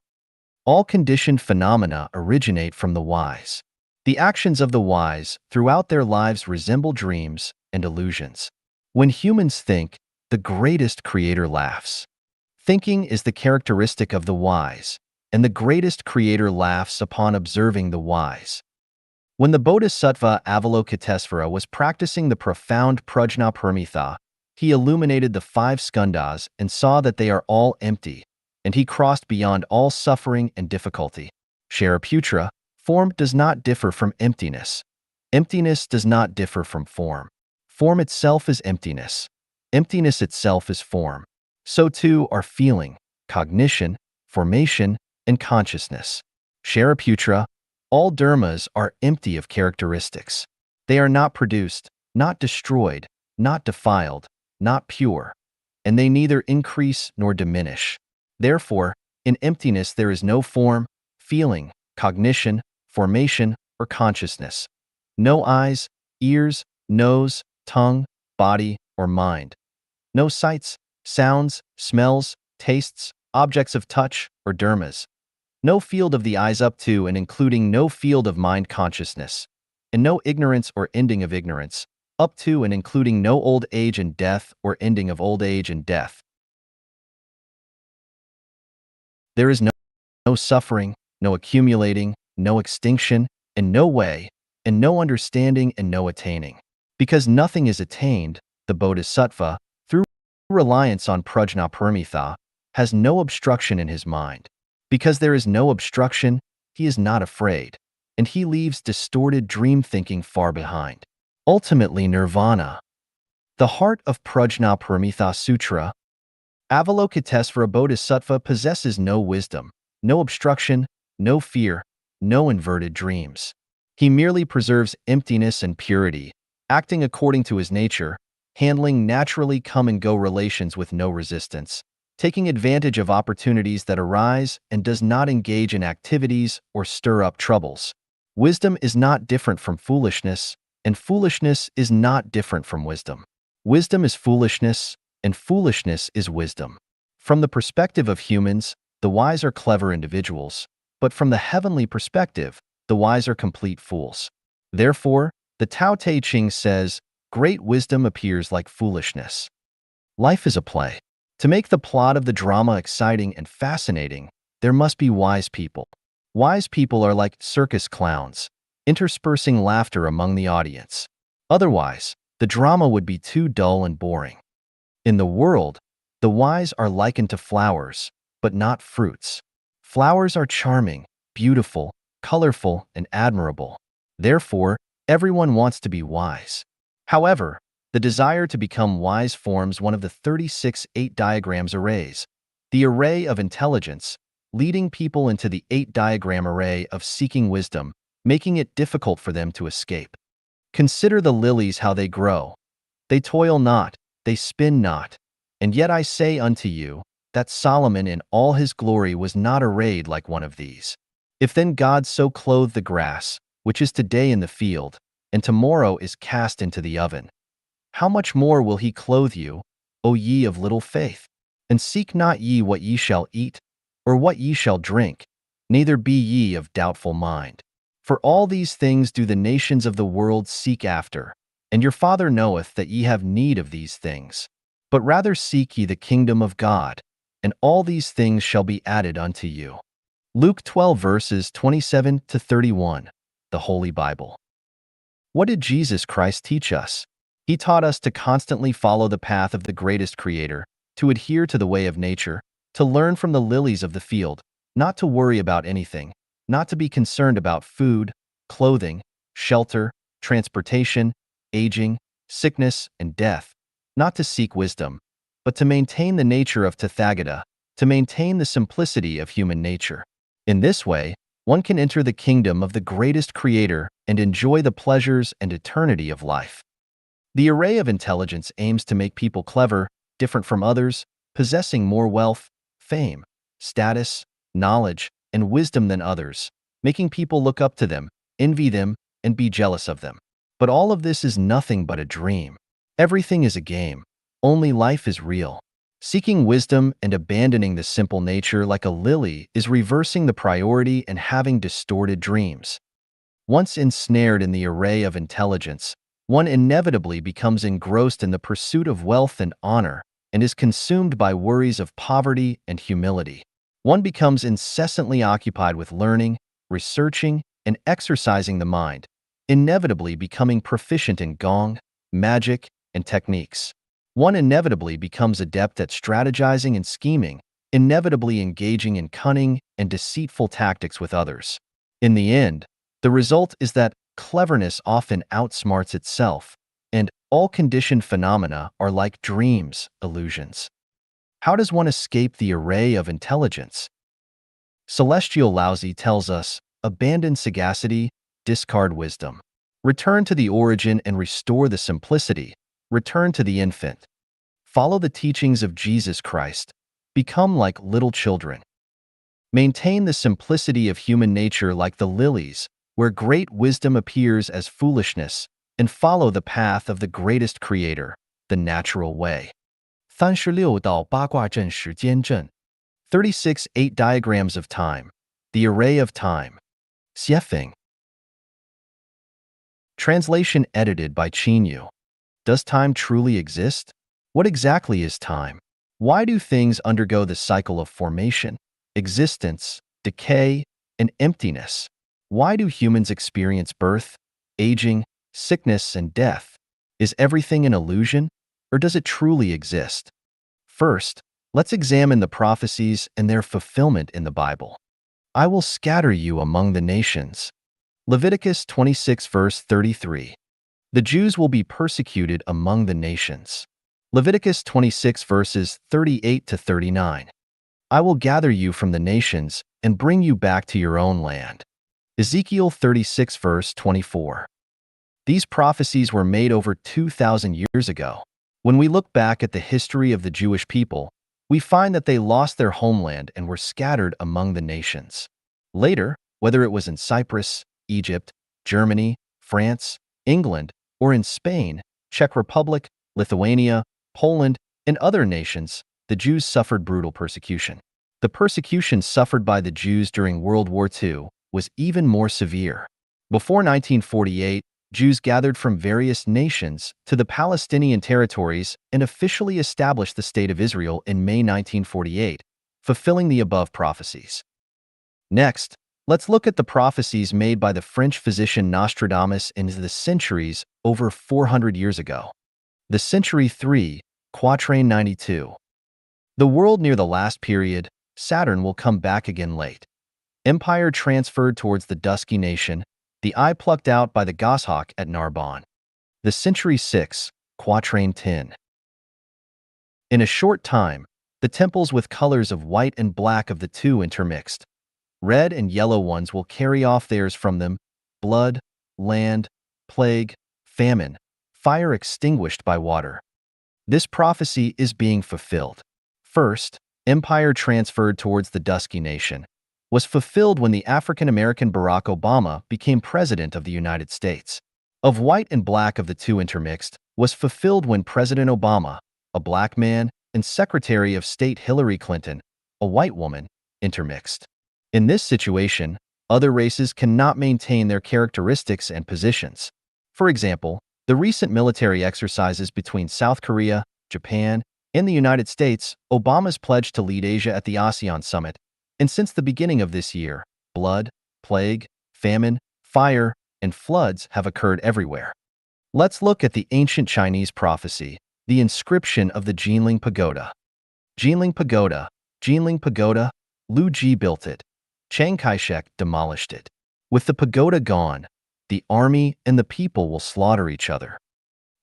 All conditioned phenomena originate from the wise. The actions of the wise throughout their lives resemble dreams and illusions. When humans think, the greatest creator laughs. Thinking is the characteristic of the wise, and the greatest creator laughs upon observing the wise. When the Bodhisattva Avalokitesvara was practicing the profound Prajnaparamita, he illuminated the 5 skandhas and saw that they are all empty, and he crossed beyond all suffering and difficulty. Shariputra, form does not differ from emptiness. Emptiness does not differ from form. Form itself is emptiness. Emptiness itself is form. So too are feeling, cognition, formation, and consciousness. Shariputra, all dharmas are empty of characteristics. They are not produced, not destroyed, not defiled, not pure, and they neither increase nor diminish. Therefore, in emptiness there is no form, feeling, cognition, formation, or consciousness. No eyes, ears, nose, tongue, body, or mind. No sights, sounds, smells, tastes, objects of touch, or dharmas. No field of the eyes up to and including no field of mind consciousness. And no ignorance or ending of ignorance, up to and including no old age and death or ending of old age and death. There is no suffering, no accumulating, no extinction, and no way, and no understanding and no attaining. Because nothing is attained, the Bodhisattva, through reliance on Prajnaparamita, has no obstruction in his mind. Because there is no obstruction, he is not afraid, and he leaves distorted dream thinking far behind. Ultimately, nirvana. The heart of Prajnaparamita Sutra. Avalokitesvara Bodhisattva possesses no wisdom, no obstruction, no fear, no inverted dreams. He merely preserves emptiness and purity, acting according to his nature, handling naturally come-and-go relations with no resistance, taking advantage of opportunities that arise and does not engage in activities or stir up troubles. Wisdom is not different from foolishness, and foolishness is not different from wisdom. Wisdom is foolishness, and foolishness is wisdom. From the perspective of humans, the wise are clever individuals, but from the heavenly perspective, the wise are complete fools. Therefore, the Tao Te Ching says, great wisdom appears like foolishness. Life is a play. To make the plot of the drama exciting and fascinating, there must be wise people. Wise people are like circus clowns, interspersing laughter among the audience. Otherwise, the drama would be too dull and boring. In the world, the wise are likened to flowers, but not fruits. Flowers are charming, beautiful, colorful, and admirable. Therefore, everyone wants to be wise. However, the desire to become wise forms one of the 36 8 diagrams arrays, the array of intelligence, leading people into the 8 diagram array of seeking wisdom, making it difficult for them to escape. Consider the lilies how they grow. They toil not, they spin not. And yet I say unto you, that Solomon in all his glory was not arrayed like one of these. If then God so clothe the grass, which is today in the field, and tomorrow is cast into the oven, how much more will he clothe you, O ye of little faith? And seek not ye what ye shall eat, or what ye shall drink, neither be ye of doubtful mind. For all these things do the nations of the world seek after, and your Father knoweth that ye have need of these things. But rather seek ye the kingdom of God, and all these things shall be added unto you. Luke 12 verses 27 to 31, the Holy Bible. What did Jesus Christ teach us? He taught us to constantly follow the path of the greatest Creator, to adhere to the way of nature, to learn from the lilies of the field, not to worry about anything, not to be concerned about food, clothing, shelter, transportation, aging, sickness, and death, not to seek wisdom, but to maintain the nature of Tathagata, to maintain the simplicity of human nature. In this way, one can enter the kingdom of the greatest Creator and enjoy the pleasures and eternity of life. The array of intelligence aims to make people clever, different from others, possessing more wealth, fame, status, knowledge, and wisdom than others, making people look up to them, envy them, and be jealous of them. But all of this is nothing but a dream. Everything is a game. Only life is real. Seeking wisdom and abandoning the simple nature like a lily is reversing the priority and having distorted dreams. Once ensnared in the array of intelligence, one inevitably becomes engrossed in the pursuit of wealth and honor and is consumed by worries of poverty and humility. One becomes incessantly occupied with learning, researching, and exercising the mind, inevitably becoming proficient in gong, magic, and techniques. One inevitably becomes adept at strategizing and scheming, inevitably engaging in cunning and deceitful tactics with others. In the end, the result is that cleverness often outsmarts itself, and all conditioned phenomena are like dreams, illusions. How does one escape the array of intelligence? Celestial Laozi tells us, abandon sagacity, discard wisdom. Return to the origin and restore the simplicity. Return to the infant. Follow the teachings of Jesus Christ. Become like little children. Maintain the simplicity of human nature like the lilies, where great wisdom appears as foolishness, and follow the path of the greatest Creator, the natural way. 36到八卦阵时间阵 36 8 diagrams of time. The array of time. Xiefeng. Translation edited by Qinyu. Does time truly exist? What exactly is time? Why do things undergo the cycle of formation, existence, decay, and emptiness? Why do humans experience birth, aging, sickness, and death? Is everything an illusion, or does it truly exist? First, let's examine the prophecies and their fulfillment in the Bible. I will scatter you among the nations. Leviticus 26 verse 33. The Jews will be persecuted among the nations. Leviticus 26 verses 38 to 39. I will gather you from the nations and bring you back to your own land. Ezekiel 36 verse 24. These prophecies were made over 2,000 years ago. When we look back at the history of the Jewish people, we find that they lost their homeland and were scattered among the nations. Later, whether it was in Cyprus, Egypt, Germany, France, England, or in Spain, Czech Republic, Lithuania, Poland, and other nations, the Jews suffered brutal persecution. The persecution suffered by the Jews during World War II was even more severe. Before 1948, Jews gathered from various nations to the Palestinian territories and officially established the State of Israel in May 1948, fulfilling the above prophecies. Next, let's look at the prophecies made by the French physician Nostradamus in the centuries over 400 years ago. The Century 3, Quatrain 92. The world near the last period, Saturn will come back again late. Empire transferred towards the dusky nation, the eye plucked out by the goshawk at Narbonne. The Century 6, Quatrain 10. In a short time, the temples with colors of white and black of the two intermixed. Red and yellow ones will carry off theirs from them, blood, land, plague, famine, fire extinguished by water. This prophecy is being fulfilled. First, empire transferred towards the dusky nation was fulfilled when the African-American Barack Obama became president of the United States. Of white and black of the two intermixed was fulfilled when President Obama, a black man, and Secretary of State Hillary Clinton, a white woman, intermixed. In this situation, other races cannot maintain their characteristics and positions. For example, the recent military exercises between South Korea, Japan, and the United States, Obama's pledge to lead Asia at the ASEAN summit, and since the beginning of this year, blood, plague, famine, fire, and floods have occurred everywhere. Let's look at the ancient Chinese prophecy, the inscription of the Jinling Pagoda. Jinling Pagoda, Liu Ji built it. Chiang Kai-shek demolished it. With the pagoda gone, the army and the people will slaughter each other.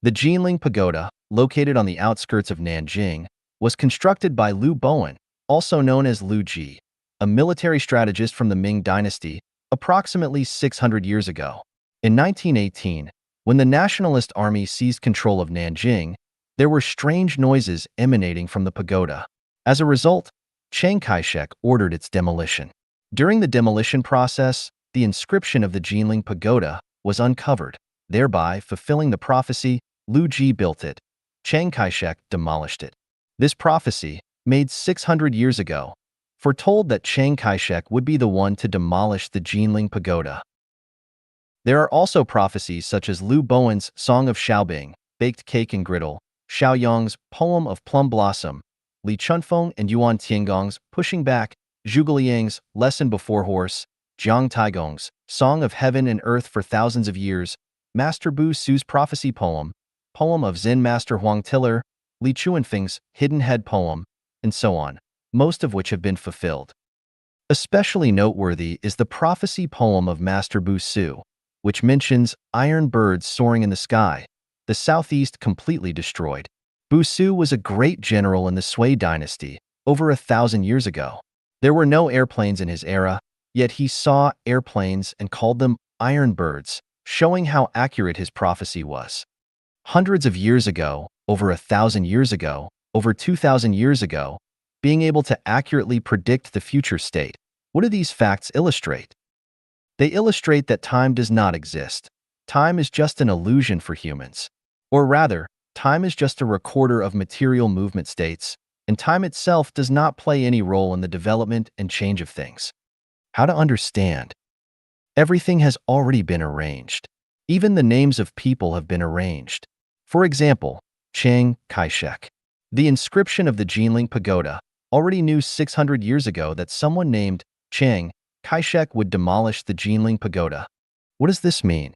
The Jinling Pagoda, located on the outskirts of Nanjing, was constructed by Liu Bowen, also known as Liu Ji, a military strategist from the Ming Dynasty, approximately 600 years ago. In 1918, when the Nationalist Army seized control of Nanjing, there were strange noises emanating from the pagoda. As a result, Chiang Kai-shek ordered its demolition. During the demolition process, the inscription of the Jinling Pagoda was uncovered, thereby fulfilling the prophecy. Liu Ji built it. Chiang Kai-shek demolished it. This prophecy, made 600 years ago, foretold that Chiang Kai-shek would be the one to demolish the Jinling Pagoda. There are also prophecies such as Liu Bowen's Song of Xiaobing, Baked Cake and Griddle, Xiao Yong's Poem of Plum Blossom, Li Chunfeng and Yuan Tiangong's Pushing Back, Zhuge Liang's Lesson Before Horse, Jiang Taigong's Song of Heaven and Earth for Thousands of Years, Master Bu Su's Prophecy Poem, Poem of Zen Master Huang Tiller, Li Chuanfeng's Hidden Head Poem, and so on, most of which have been fulfilled. Especially noteworthy is the prophecy poem of Master Bu Su, which mentions iron birds soaring in the sky, the southeast completely destroyed. Bu Su was a great general in the Sui dynasty, over 1,000 years ago. There were no airplanes in his era, yet he saw airplanes and called them iron birds, showing how accurate his prophecy was. Hundreds of years ago, over 1,000 years ago, over 2,000 years ago, being able to accurately predict the future state. What do these facts illustrate? They illustrate that time does not exist. Time is just an illusion for humans. Or rather, time is just a recorder of material movement states, and time itself does not play any role in the development and change of things. How to understand? Everything has already been arranged. Even the names of people have been arranged. For example, Chiang Kai-shek. The inscription of the Jinling Pagoda already knew 600 years ago that someone named Chiang Kai-shek would demolish the Jinling Pagoda. What does this mean?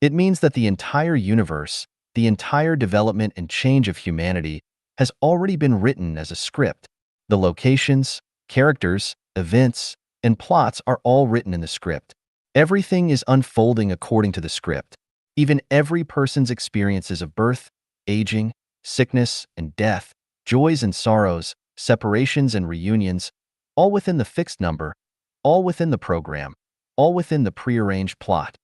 It means that the entire universe, the entire development and change of humanity has already been written as a script. The locations, characters, events, and plots are all written in the script. Everything is unfolding according to the script. Even every person's experiences of birth, aging, sickness and death, joys and sorrows, separations and reunions, all within the fixed number, all within the program, all within the prearranged plot.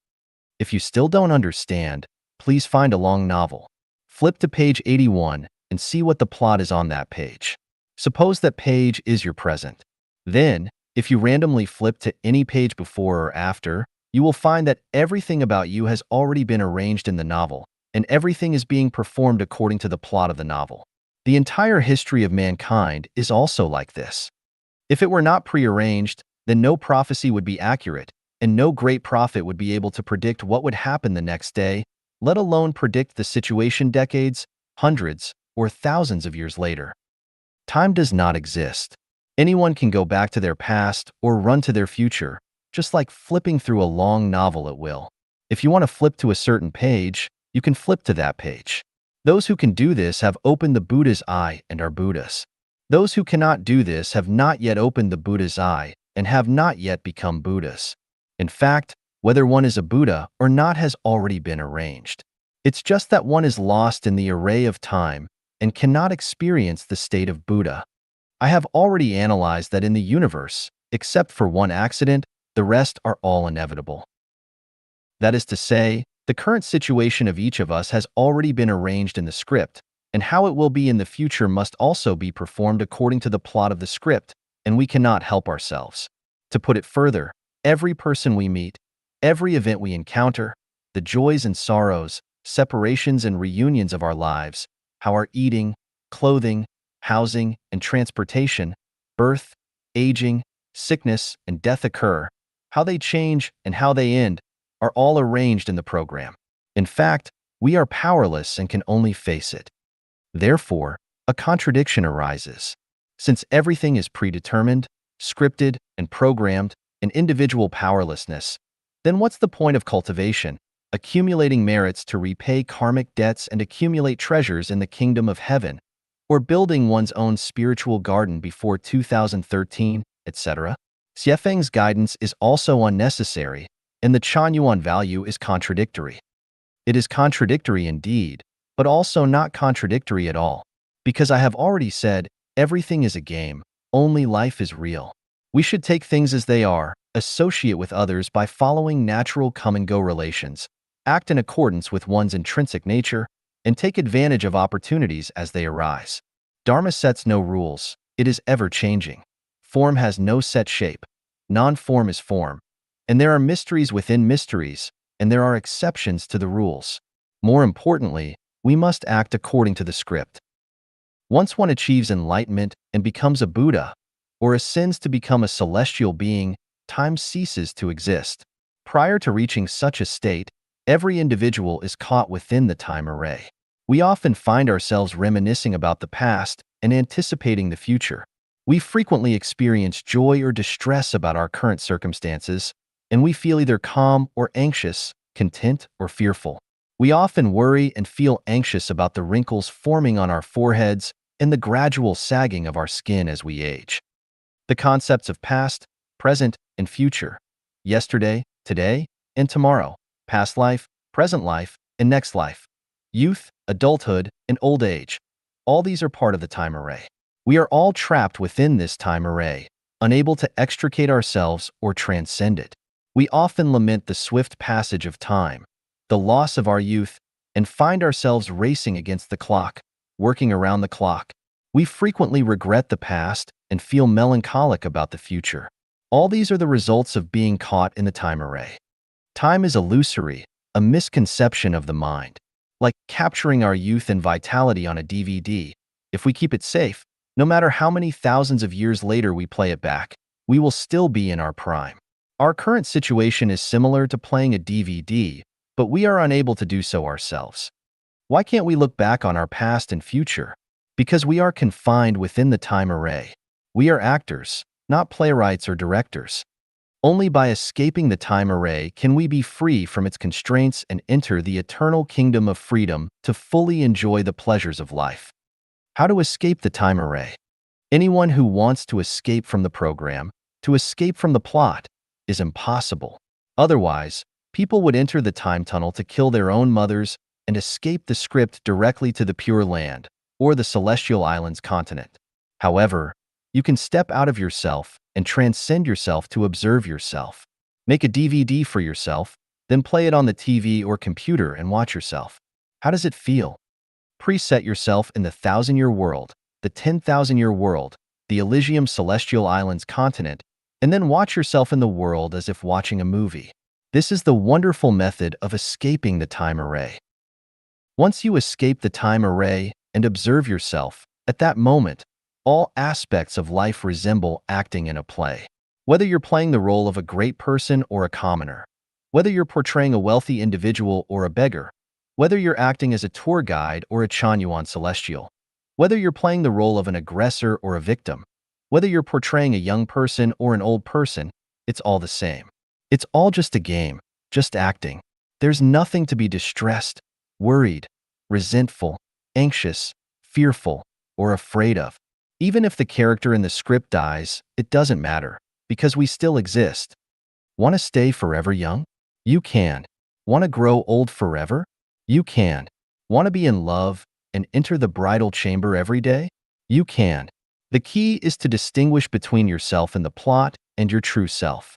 If you still don't understand, please find a long novel. Flip to page 81 and see what the plot is on that page. Suppose that page is your present. Then, if you randomly flip to any page before or after, you will find that everything about you has already been arranged in the novel, and everything is being performed according to the plot of the novel. The entire history of mankind is also like this. If it were not prearranged, then no prophecy would be accurate, and no great prophet would be able to predict what would happen the next day, let alone predict the situation decades, hundreds, or thousands of years later. Time does not exist. Anyone can go back to their past or run to their future, just like flipping through a long novel at will. If you want to flip to a certain page, you can flip to that page. Those who can do this have opened the Buddha's eye and are Buddhas. Those who cannot do this have not yet opened the Buddha's eye and have not yet become Buddhas. In fact, whether one is a Buddha or not has already been arranged. It's just that one is lost in the array of time and cannot experience the state of Buddha. I have already analyzed that in the universe, except for one accident, the rest are all inevitable. That is to say, The current situation of each of us has already been arranged in the script, and how it will be in the future must also be performed according to the plot of the script, and we cannot help ourselves. To put it further, every person we meet, every event we encounter, the joys and sorrows, separations and reunions of our lives, how our eating, clothing, housing, and transportation, birth, aging, sickness, and death occur, how they change and how they end, are all arranged in the program. In fact, we are powerless and can only face it. Therefore, a contradiction arises. Since everything is predetermined, scripted, and programmed, an individual powerlessness, then what's the point of cultivation, accumulating merits to repay karmic debts and accumulate treasures in the kingdom of heaven, or building one's own spiritual garden before 2013, etc.? Xiefeng's guidance is also unnecessary, and the Chanyuan value is contradictory. It is contradictory indeed, but also not contradictory at all. Because I have already said, everything is a game, only life is real. We should take things as they are, associate with others by following natural come-and-go relations, act in accordance with one's intrinsic nature, and take advantage of opportunities as they arise. Dharma sets no rules, it is ever-changing. Form has no set shape, non-form is form, and there are mysteries within mysteries, and there are exceptions to the rules. More importantly, we must act according to the script. Once one achieves enlightenment and becomes a Buddha, or ascends to become a celestial being, time ceases to exist. Prior to reaching such a state, every individual is caught within the time array. We often find ourselves reminiscing about the past and anticipating the future. We frequently experience joy or distress about our current circumstances, and we feel either calm or anxious, content or fearful. We often worry and feel anxious about the wrinkles forming on our foreheads and the gradual sagging of our skin as we age. The concepts of past, present, and future, yesterday, today, and tomorrow, past life, present life, and next life, youth, adulthood, and old age, all these are part of the time array. We are all trapped within this time array, unable to extricate ourselves or transcend it. We often lament the swift passage of time, the loss of our youth, and find ourselves racing against the clock, working around the clock. We frequently regret the past and feel melancholic about the future. All these are the results of being caught in the time array. Time is illusory, a misconception of the mind. Like capturing our youth and vitality on a DVD, if we keep it safe, no matter how many thousands of years later we play it back, we will still be in our prime. Our current situation is similar to playing a DVD, but we are unable to do so ourselves. Why can't we look back on our past and future? Because we are confined within the time array. We are actors, not playwrights or directors. Only by escaping the time array can we be free from its constraints and enter the eternal kingdom of freedom to fully enjoy the pleasures of life. How to escape the time array? Anyone who wants to escape from the program, to escape from the plot, is impossible. Otherwise, people would enter the time tunnel to kill their own mothers and escape the script directly to the Pure Land, or the Celestial Islands continent. However, you can step out of yourself and transcend yourself to observe yourself. Make a DVD for yourself, then play it on the TV or computer and watch yourself. How does it feel? Preset yourself in the 1,000-year world, the 10,000-year world, the Elysium Celestial Islands continent, and then watch yourself in the world as if watching a movie. This is the wonderful method of escaping the time array. Once you escape the time array and observe yourself, at that moment, all aspects of life resemble acting in a play. Whether you're playing the role of a great person or a commoner, whether you're portraying a wealthy individual or a beggar, whether you're acting as a tour guide or a Chanyuan celestial, whether you're playing the role of an aggressor or a victim, whether you're portraying a young person or an old person, it's all the same. It's all just a game, just acting. There's nothing to be distressed, worried, resentful, anxious, fearful, or afraid of. Even if the character in the script dies, it doesn't matter, because we still exist. Want to stay forever young? You can. Want to grow old forever? You can. Want to be in love and enter the bridal chamber every day? You can. The key is to distinguish between yourself and the plot and your true self.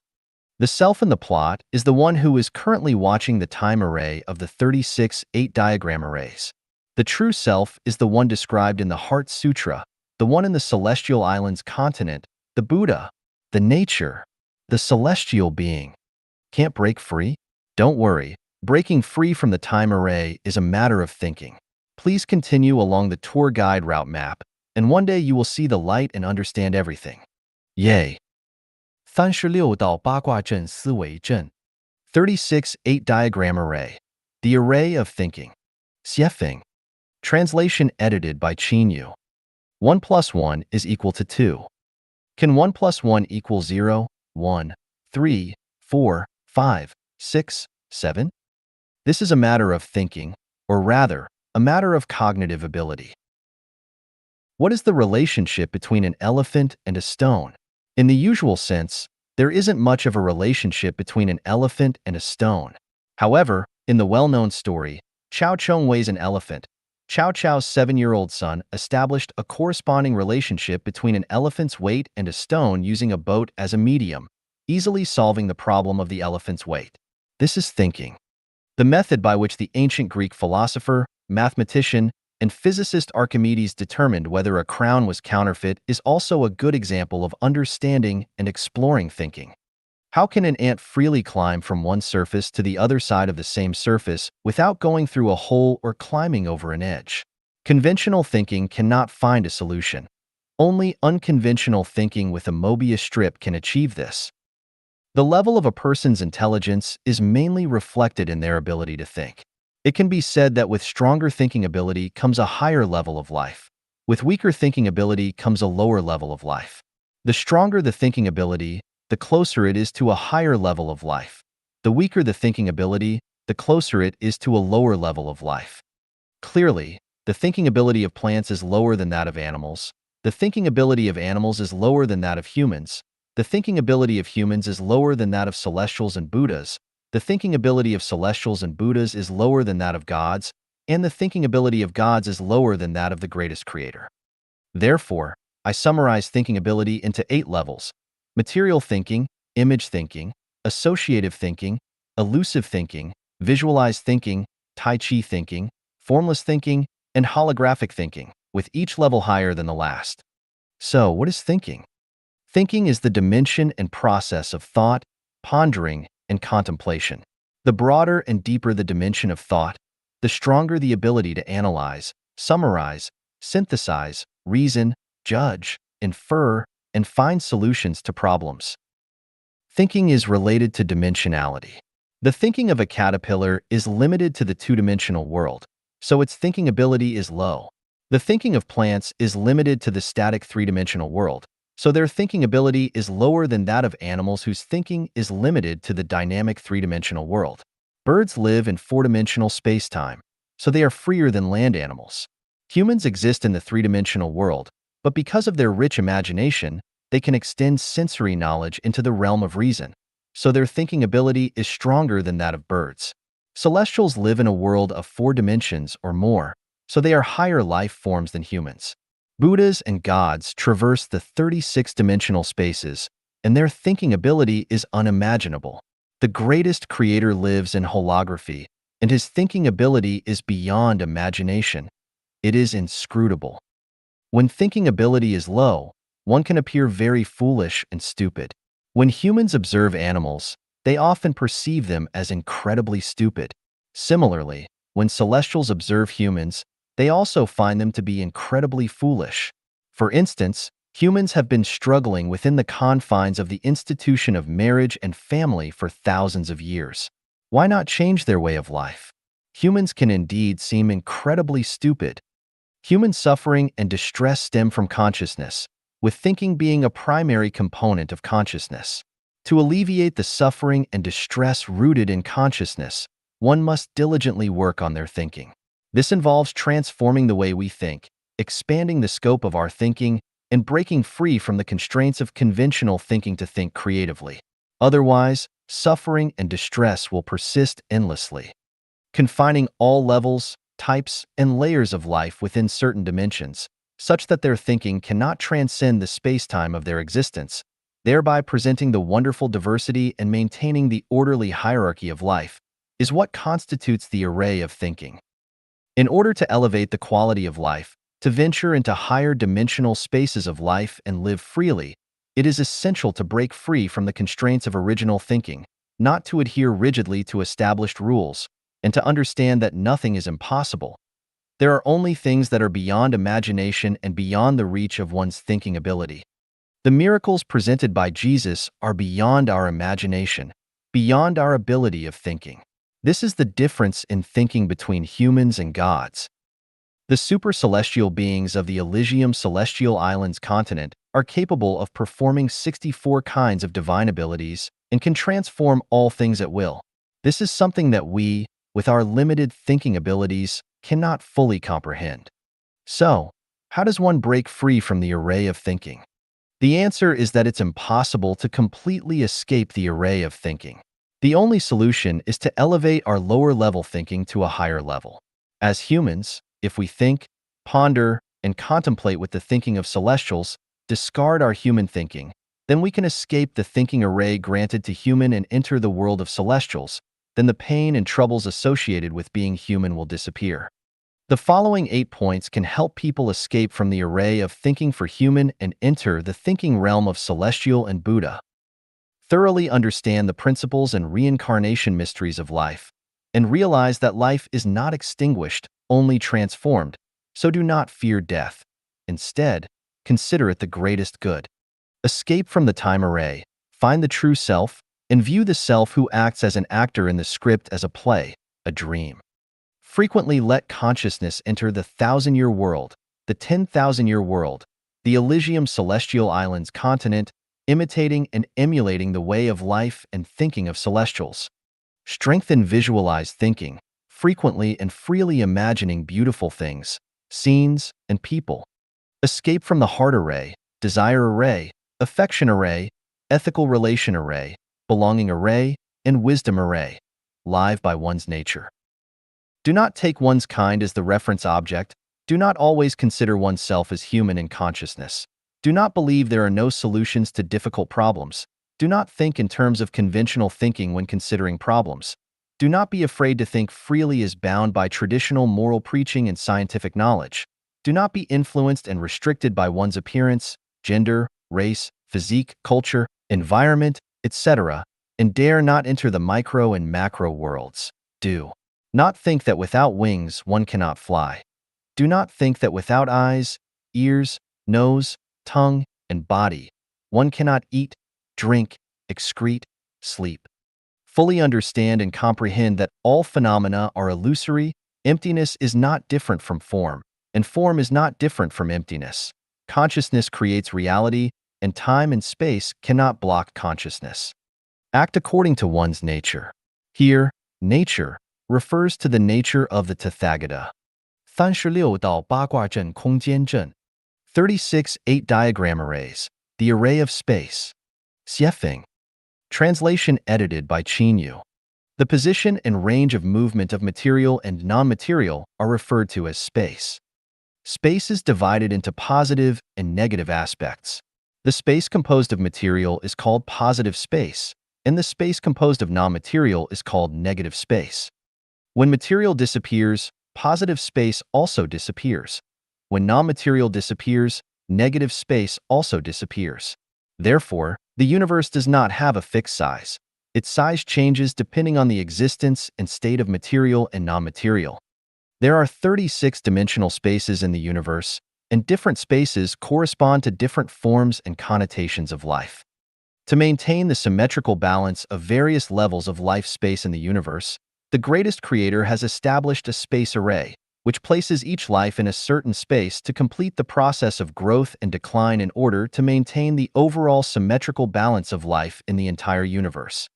The self in the plot is the one who is currently watching the time array of the 36 8-diagram arrays. The true self is the one described in the Heart Sutra, the one in the Celestial Islands continent, the Buddha, the nature, the celestial being. Can't break free? Don't worry, breaking free from the time array is a matter of thinking. Please continue along the tour guide route map, and one day you will see the light and understand everything. Yay! 36到八卦阵思维阵 36 8-diagram array. The array of thinking. Xiefeng. Translation edited by Qin Yu. 1 plus 1 is equal to 2. Can 1 plus 1 equal 0, 1, 3, 4, 5, 6, 7? This is a matter of thinking, or rather, a matter of cognitive ability. What is the relationship between an elephant and a stone? In the usual sense, there isn't much of a relationship between an elephant and a stone. However, in the well-known story, Chao Chong weighs an elephant. Chow Chow's 7-year-old son established a corresponding relationship between an elephant's weight and a stone using a boat as a medium, easily solving the problem of the elephant's weight. This is thinking. The method by which the ancient Greek philosopher, mathematician, and physicist Archimedes determined whether a crown was counterfeit is also a good example of understanding and exploring thinking. How can an ant freely climb from one surface to the other side of the same surface without going through a hole or climbing over an edge? Conventional thinking cannot find a solution. Only unconventional thinking with a Mobius strip can achieve this. The level of a person's intelligence is mainly reflected in their ability to think. It can be said that with stronger thinking ability comes a higher level of life. With weaker thinking ability comes a lower level of life. The stronger the thinking ability, the closer it is to a higher level of life. The weaker the thinking ability, the closer it is to a lower level of life. Clearly, the thinking ability of plants is lower than that of animals. The thinking ability of animals is lower than that of humans. The thinking ability of humans is lower than that of celestials and Buddhas. The thinking ability of celestials and Buddhas is lower than that of gods, and the thinking ability of gods is lower than that of the greatest creator. Therefore, I summarize thinking ability into 8 levels: material thinking, image thinking, associative thinking, elusive thinking, visualized thinking, Tai Chi thinking, formless thinking, and holographic thinking, with each level higher than the last. So, what is thinking? Thinking is the dimension and process of thought, pondering, and contemplation. The broader and deeper the dimension of thought, the stronger the ability to analyze, summarize, synthesize, reason, judge, infer, and find solutions to problems. Thinking is related to dimensionality. The thinking of a caterpillar is limited to the two-dimensional world, so its thinking ability is low. The thinking of plants is limited to the static three-dimensional world, so their thinking ability is lower than that of animals whose thinking is limited to the dynamic three-dimensional world. Birds live in four-dimensional space-time, so they are freer than land animals. Humans exist in the three-dimensional world, but because of their rich imagination, they can extend sensory knowledge into the realm of reason, so their thinking ability is stronger than that of birds. Celestials live in a world of 4 dimensions or more, so they are higher life forms than humans. Buddhas and gods traverse the 36-dimensional spaces, and their thinking ability is unimaginable. The greatest creator lives in holography, and his thinking ability is beyond imagination. It is inscrutable. When thinking ability is low, one can appear very foolish and stupid. When humans observe animals, they often perceive them as incredibly stupid. Similarly, when celestials observe humans, they also find them to be incredibly foolish. For instance, humans have been struggling within the confines of the institution of marriage and family for thousands of years. Why not change their way of life? Humans can indeed seem incredibly stupid. Human suffering and distress stem from consciousness, with thinking being a primary component of consciousness. To alleviate the suffering and distress rooted in consciousness, one must diligently work on their thinking. This involves transforming the way we think, expanding the scope of our thinking, and breaking free from the constraints of conventional thinking to think creatively. Otherwise, suffering and distress will persist endlessly. Confining all levels, types, and layers of life within certain dimensions, such that their thinking cannot transcend the space-time of their existence, thereby presenting the wonderful diversity and maintaining the orderly hierarchy of life, is what constitutes the array of thinking. In order to elevate the quality of life, to venture into higher dimensional spaces of life and live freely, it is essential to break free from the constraints of original thinking, not to adhere rigidly to established rules, and to understand that nothing is impossible. There are only things that are beyond imagination and beyond the reach of one's thinking ability. The miracles presented by Jesus are beyond our imagination, beyond our ability of thinking. This is the difference in thinking between humans and gods. The super-celestial beings of the Elysium Celestial Islands continent are capable of performing 64 kinds of divine abilities and can transform all things at will. This is something that we, with our limited thinking abilities, cannot fully comprehend. So, how does one break free from the array of thinking? The answer is that it's impossible to completely escape the array of thinking. The only solution is to elevate our lower-level thinking to a higher level. As humans, if we think, ponder, and contemplate with the thinking of celestials, discard our human thinking, then we can escape the thinking array granted to human and enter the world of celestials. Then the pain and troubles associated with being human will disappear. The following 8 points can help people escape from the array of thinking for human and enter the thinking realm of celestial and Buddha. Thoroughly understand the principles and reincarnation mysteries of life, and realize that life is not extinguished, only transformed, so do not fear death. Instead, consider it the greatest good. Escape from the time array, find the true self, and view the self who acts as an actor in the script as a play, a dream. Frequently let consciousness enter the 1,000-year world, the 10,000-year world, the Elysium Celestial Islands continent, imitating and emulating the way of life and thinking of celestials. Strengthen visualized thinking, frequently and freely imagining beautiful things, scenes, and people. Escape from the heart array, desire array, affection array, ethical relation array, belonging array, and wisdom array, live by one's nature. Do not take one's kind as the reference object. Do not always consider oneself as human in consciousness. Do not believe there are no solutions to difficult problems. Do not think in terms of conventional thinking when considering problems. Do not be afraid to think freely as bound by traditional moral preaching and scientific knowledge. Do not be influenced and restricted by one's appearance, gender, race, physique, culture, environment, etc., and dare not enter the micro and macro worlds. Do not think that without wings one cannot fly. Do not think that without eyes, ears, nose, tongue, and body, one cannot eat, drink, excrete, sleep. Fully understand and comprehend that all phenomena are illusory. Emptiness is not different from form, and form is not different from emptiness. Consciousness creates reality, and time and space cannot block consciousness. Act according to one's nature. Here, nature refers to the nature of the Tathagata. 36到八卦阵空间阵 36 8 diagram arrays, the array of space. Xiefeng. Translation edited by Qin Yu. The position and range of movement of material and non-material are referred to as space. Space is divided into positive and negative aspects. The space composed of material is called positive space, and the space composed of non-material is called negative space. When material disappears, positive space also disappears. When non-material disappears, negative space also disappears. Therefore, the universe does not have a fixed size. Its size changes depending on the existence and state of material and non-material. There are 36 dimensional spaces in the universe, and different spaces correspond to different forms and connotations of life. To maintain the symmetrical balance of various levels of life space in the universe, the greatest creator has established a space array, which places each life in a certain space to complete the process of growth and decline in order to maintain the overall symmetrical balance of life in the entire universe.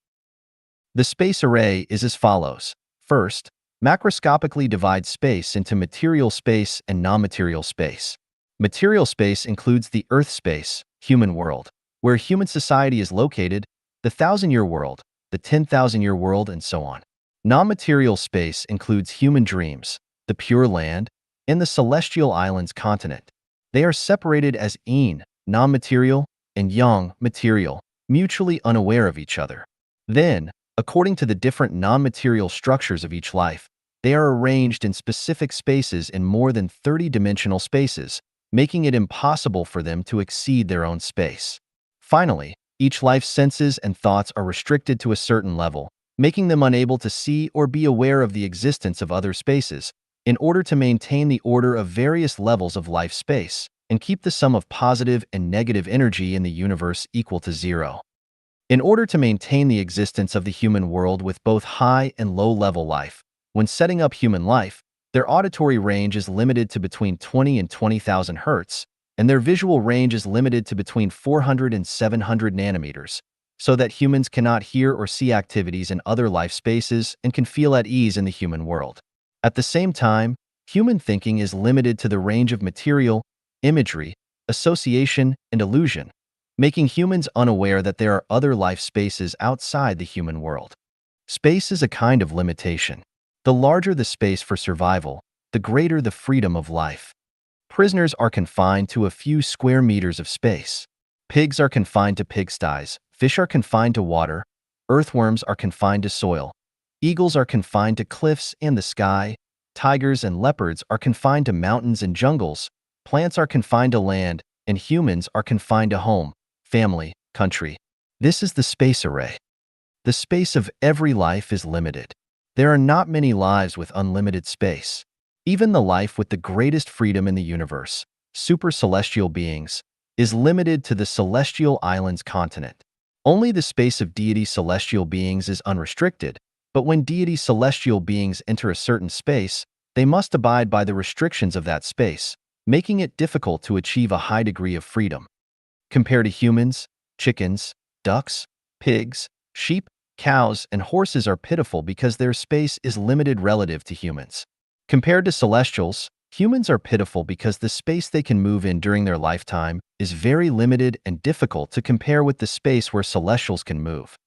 The space array is as follows. First, macroscopically divide space into material space and non-material space. Material space includes the Earth space, human world, where human society is located, the 1,000-year world, the 10,000-year world, and so on. Non-material space includes human dreams, the Pure Land, and the Celestial Islands continent. They are separated as non-material, and yang, material, mutually unaware of each other. Then, according to the different non-material structures of each life, they are arranged in specific spaces in more than 30-dimensional spaces, making it impossible for them to exceed their own space. Finally, each life's senses and thoughts are restricted to a certain level, making them unable to see or be aware of the existence of other spaces, in order to maintain the order of various levels of life space and keep the sum of positive and negative energy in the universe equal to zero. In order to maintain the existence of the human world with both high and low-level life, when setting up human life, their auditory range is limited to between 20 and 20,000 hertz, and their visual range is limited to between 400 and 700 nanometers, so that humans cannot hear or see activities in other life spaces and can feel at ease in the human world. At the same time, human thinking is limited to the range of material, imagery, association, and illusion, making humans unaware that there are other life spaces outside the human world. Space is a kind of limitation. The larger the space for survival, the greater the freedom of life. Prisoners are confined to a few square meters of space. Pigs are confined to pigsties, fish are confined to water, earthworms are confined to soil, eagles are confined to cliffs and the sky, tigers and leopards are confined to mountains and jungles, plants are confined to land, and humans are confined to home, family, country. This is the space array. The space of every life is limited. There are not many lives with unlimited space. Even the life with the greatest freedom in the universe, super celestial beings, is limited to the celestial islands continent. Only the space of deity celestial beings is unrestricted, but when deity celestial beings enter a certain space, they must abide by the restrictions of that space, making it difficult to achieve a high degree of freedom. Compared to humans, chickens, ducks, pigs, sheep, cows, and horses are pitiful because their space is limited relative to humans. Compared to celestials, humans are pitiful because the space they can move in during their lifetime is very limited and difficult to compare with the space where celestials can move.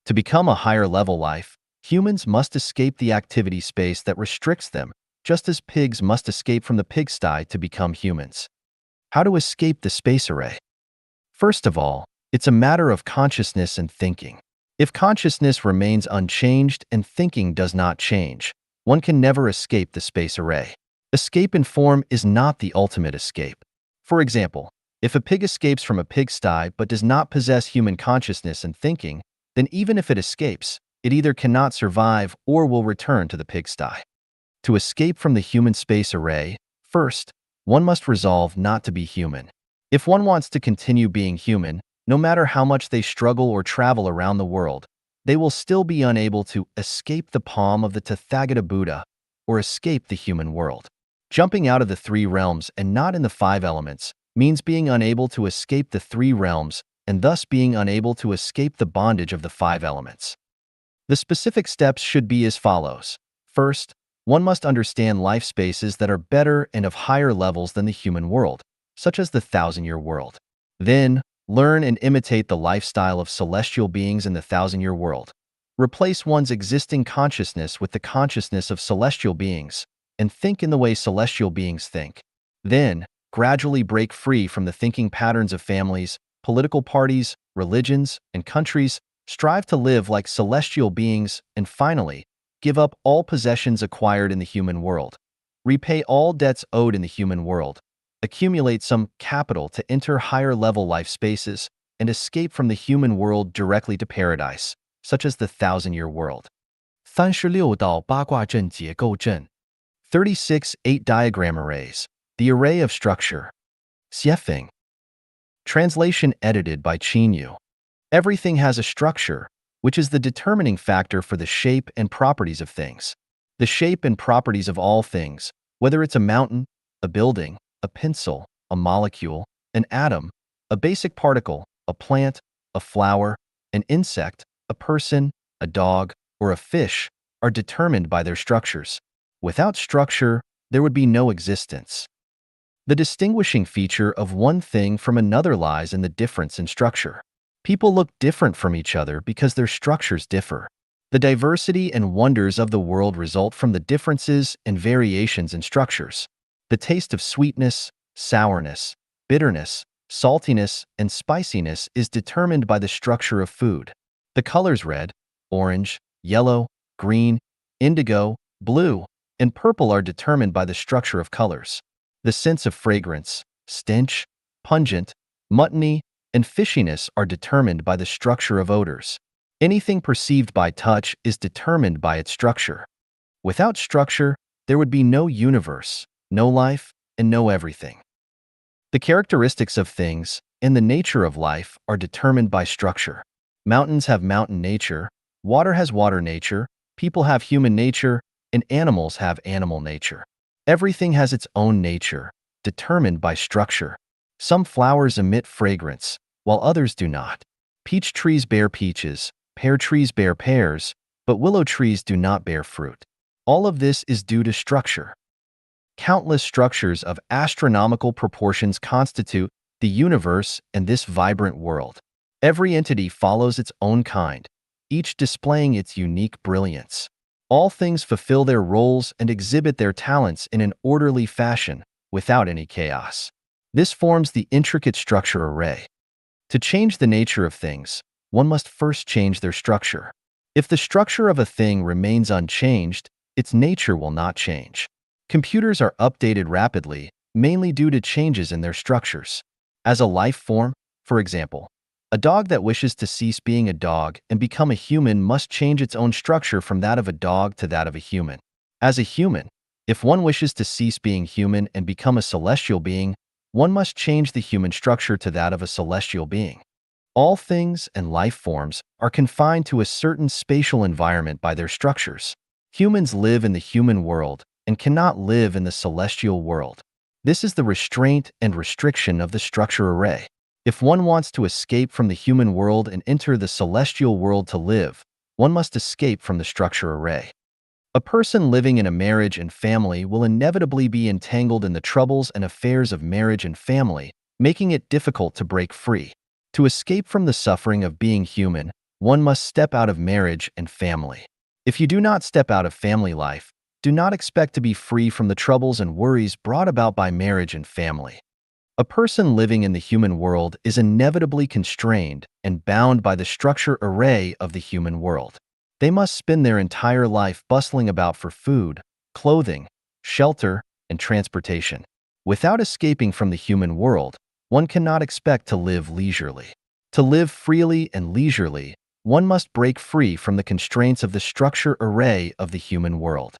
To become a higher level life, humans must escape the activity space that restricts them, just as pigs must escape from the pigsty to become humans. How to escape the space array? First of all, it's a matter of consciousness and thinking. If consciousness remains unchanged and thinking does not change, one can never escape the space array. Escape in form is not the ultimate escape. For example, if a pig escapes from a pigsty but does not possess human consciousness and thinking, then even if it escapes, it either cannot survive or will return to the pigsty. To escape from the human space array, first, one must resolve not to be human. If one wants to continue being human, no matter how much they struggle or travel around the world, they will still be unable to escape the palm of the Tathagata Buddha or escape the human world. Jumping out of the three realms and not in the five elements means being unable to escape the three realms and thus being unable to escape the bondage of the five elements. The specific steps should be as follows. First, one must understand life spaces that are better and of higher levels than the human world, such as the thousand-year world. Then, learn and imitate the lifestyle of celestial beings in the thousand-year world. Replace one's existing consciousness with the consciousness of celestial beings, and think in the way celestial beings think. Then, gradually break free from the thinking patterns of families, political parties, religions, and countries. Strive to live like celestial beings, and finally, give up all possessions acquired in the human world. Repay all debts owed in the human world. Accumulate some capital to enter higher-level life spaces and escape from the human world directly to paradise, such as the thousand-year world. 36道八卦阵结构阵 36 8 diagram arrays. The array of structure. Xiefeng. Translation edited by Qinyu. Everything has a structure, which is the determining factor for the shape and properties of things. The shape and properties of all things, whether it's a mountain, a building, a pencil, a molecule, an atom, a basic particle, a plant, a flower, an insect, a person, a dog, or a fish, are determined by their structures. Without structure, there would be no existence. The distinguishing feature of one thing from another lies in the difference in structure. People look different from each other because their structures differ. The diversity and wonders of the world result from the differences and variations in structures. The taste of sweetness, sourness, bitterness, Saltiness and spiciness is determined by the structure of food. The colors red, orange, yellow, green, indigo, blue, and purple are determined by the structure of colors. The sense of fragrance, stench, pungent, muttony, and fishiness are determined by the structure of odors. Anything perceived by touch is determined by its structure. Without structure, there would be no universe, no life, and no everything. The characteristics of things and the nature of life are determined by structure. Mountains have mountain nature, water has water nature, people have human nature, and animals have animal nature. Everything has its own nature, determined by structure. Some flowers emit fragrance, while others do not. Peach trees bear peaches, pear trees bear pears, but willow trees do not bear fruit. All of this is due to structure. Countless structures of astronomical proportions constitute the universe and this vibrant world. Every entity follows its own kind, each displaying its unique brilliance. All things fulfill their roles and exhibit their talents in an orderly fashion, without any chaos. This forms the intricate structure array. To change the nature of things, one must first change their structure. If the structure of a thing remains unchanged, its nature will not change. Computers are updated rapidly, mainly due to changes in their structures. As a life form, for example, a dog that wishes to cease being a dog and become a human must change its own structure from that of a dog to that of a human. As a human, if one wishes to cease being human and become a celestial being, one must change the human structure to that of a celestial being. All things and life forms are confined to a certain spatial environment by their structures. Humans live in the human world and cannot live in the celestial world. This is the restraint and restriction of the structure array. If one wants to escape from the human world and enter the celestial world to live, one must escape from the structure array. A person living in a marriage and family will inevitably be entangled in the troubles and affairs of marriage and family, making it difficult to break free. To escape from the suffering of being human, one must step out of marriage and family. If you do not step out of family life, do not expect to be free from the troubles and worries brought about by marriage and family. A person living in the human world is inevitably constrained and bound by the structure array of the human world. They must spend their entire life bustling about for food, clothing, shelter, and transportation. Without escaping from the human world, one cannot expect to live leisurely. To live freely and leisurely, one must break free from the constraints of the structure array of the human world.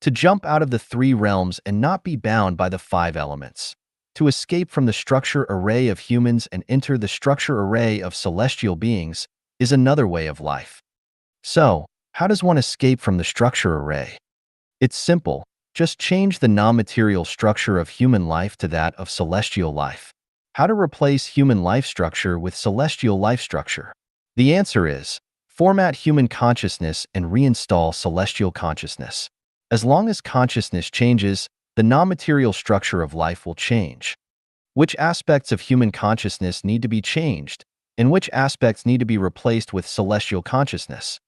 To jump out of the three realms and not be bound by the five elements. To escape from the structure array of humans and enter the structure array of celestial beings is another way of life. So, how does one escape from the structure array? It's simple. Just change the non-material structure of human life to that of celestial life. How to replace human life structure with celestial life structure? The answer is, format human consciousness and reinstall celestial consciousness. As long as consciousness changes, the non-material structure of life will change. Which aspects of human consciousness need to be changed, and which aspects need to be replaced with celestial consciousness?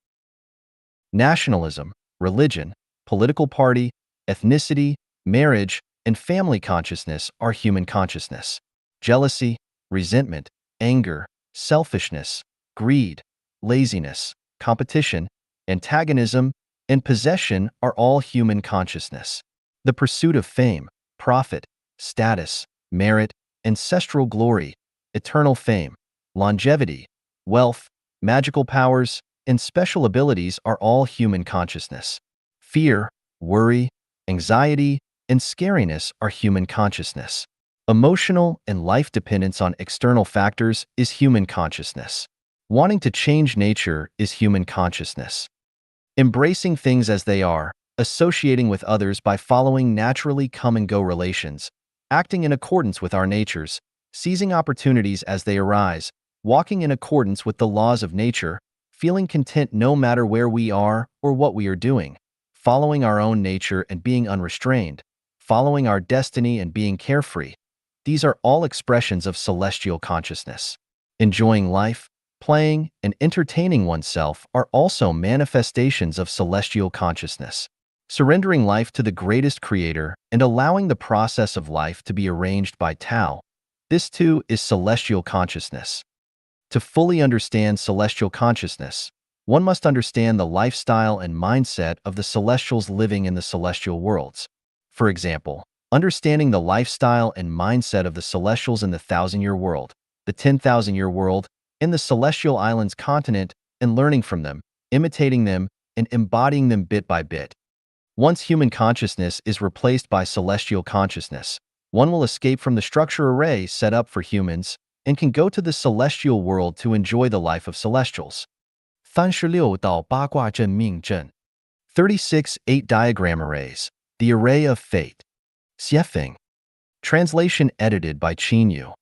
Nationalism, religion, political party, ethnicity, marriage, and family consciousness are human consciousness. Jealousy, resentment, anger, selfishness, greed, laziness, competition, antagonism, and possession are all human consciousness. The pursuit of fame, profit, status, merit, ancestral glory, eternal fame, longevity, wealth, magical powers, and special abilities are all human consciousness. Fear, worry, anxiety, and scariness are human consciousness. Emotional and life dependence on external factors is human consciousness. Wanting to change nature is human consciousness. Embracing things as they are, associating with others by following naturally come-and-go relations, acting in accordance with our natures, seizing opportunities as they arise, walking in accordance with the laws of nature, feeling content no matter where we are or what we are doing, following our own nature and being unrestrained, following our destiny and being carefree. These are all expressions of celestial consciousness. Enjoying life, playing, and entertaining oneself are also manifestations of celestial consciousness. Surrendering life to the greatest creator and allowing the process of life to be arranged by Tao, This too is celestial consciousness. To fully understand celestial consciousness, one must understand the lifestyle and mindset of the celestials living in the celestial worlds. For example, understanding the lifestyle and mindset of the celestials in the 1,000-year world, the 10,000-year world, and the celestial islands continent, and learning from them, imitating them, and embodying them bit by bit. Once human consciousness is replaced by celestial consciousness, one will escape from the structure array set up for humans and can go to the celestial world to enjoy the life of celestials. 36道八卦阵命阵 36 8 diagram arrays, the array of fate. Xiefeng. Translation edited by Qin Yu.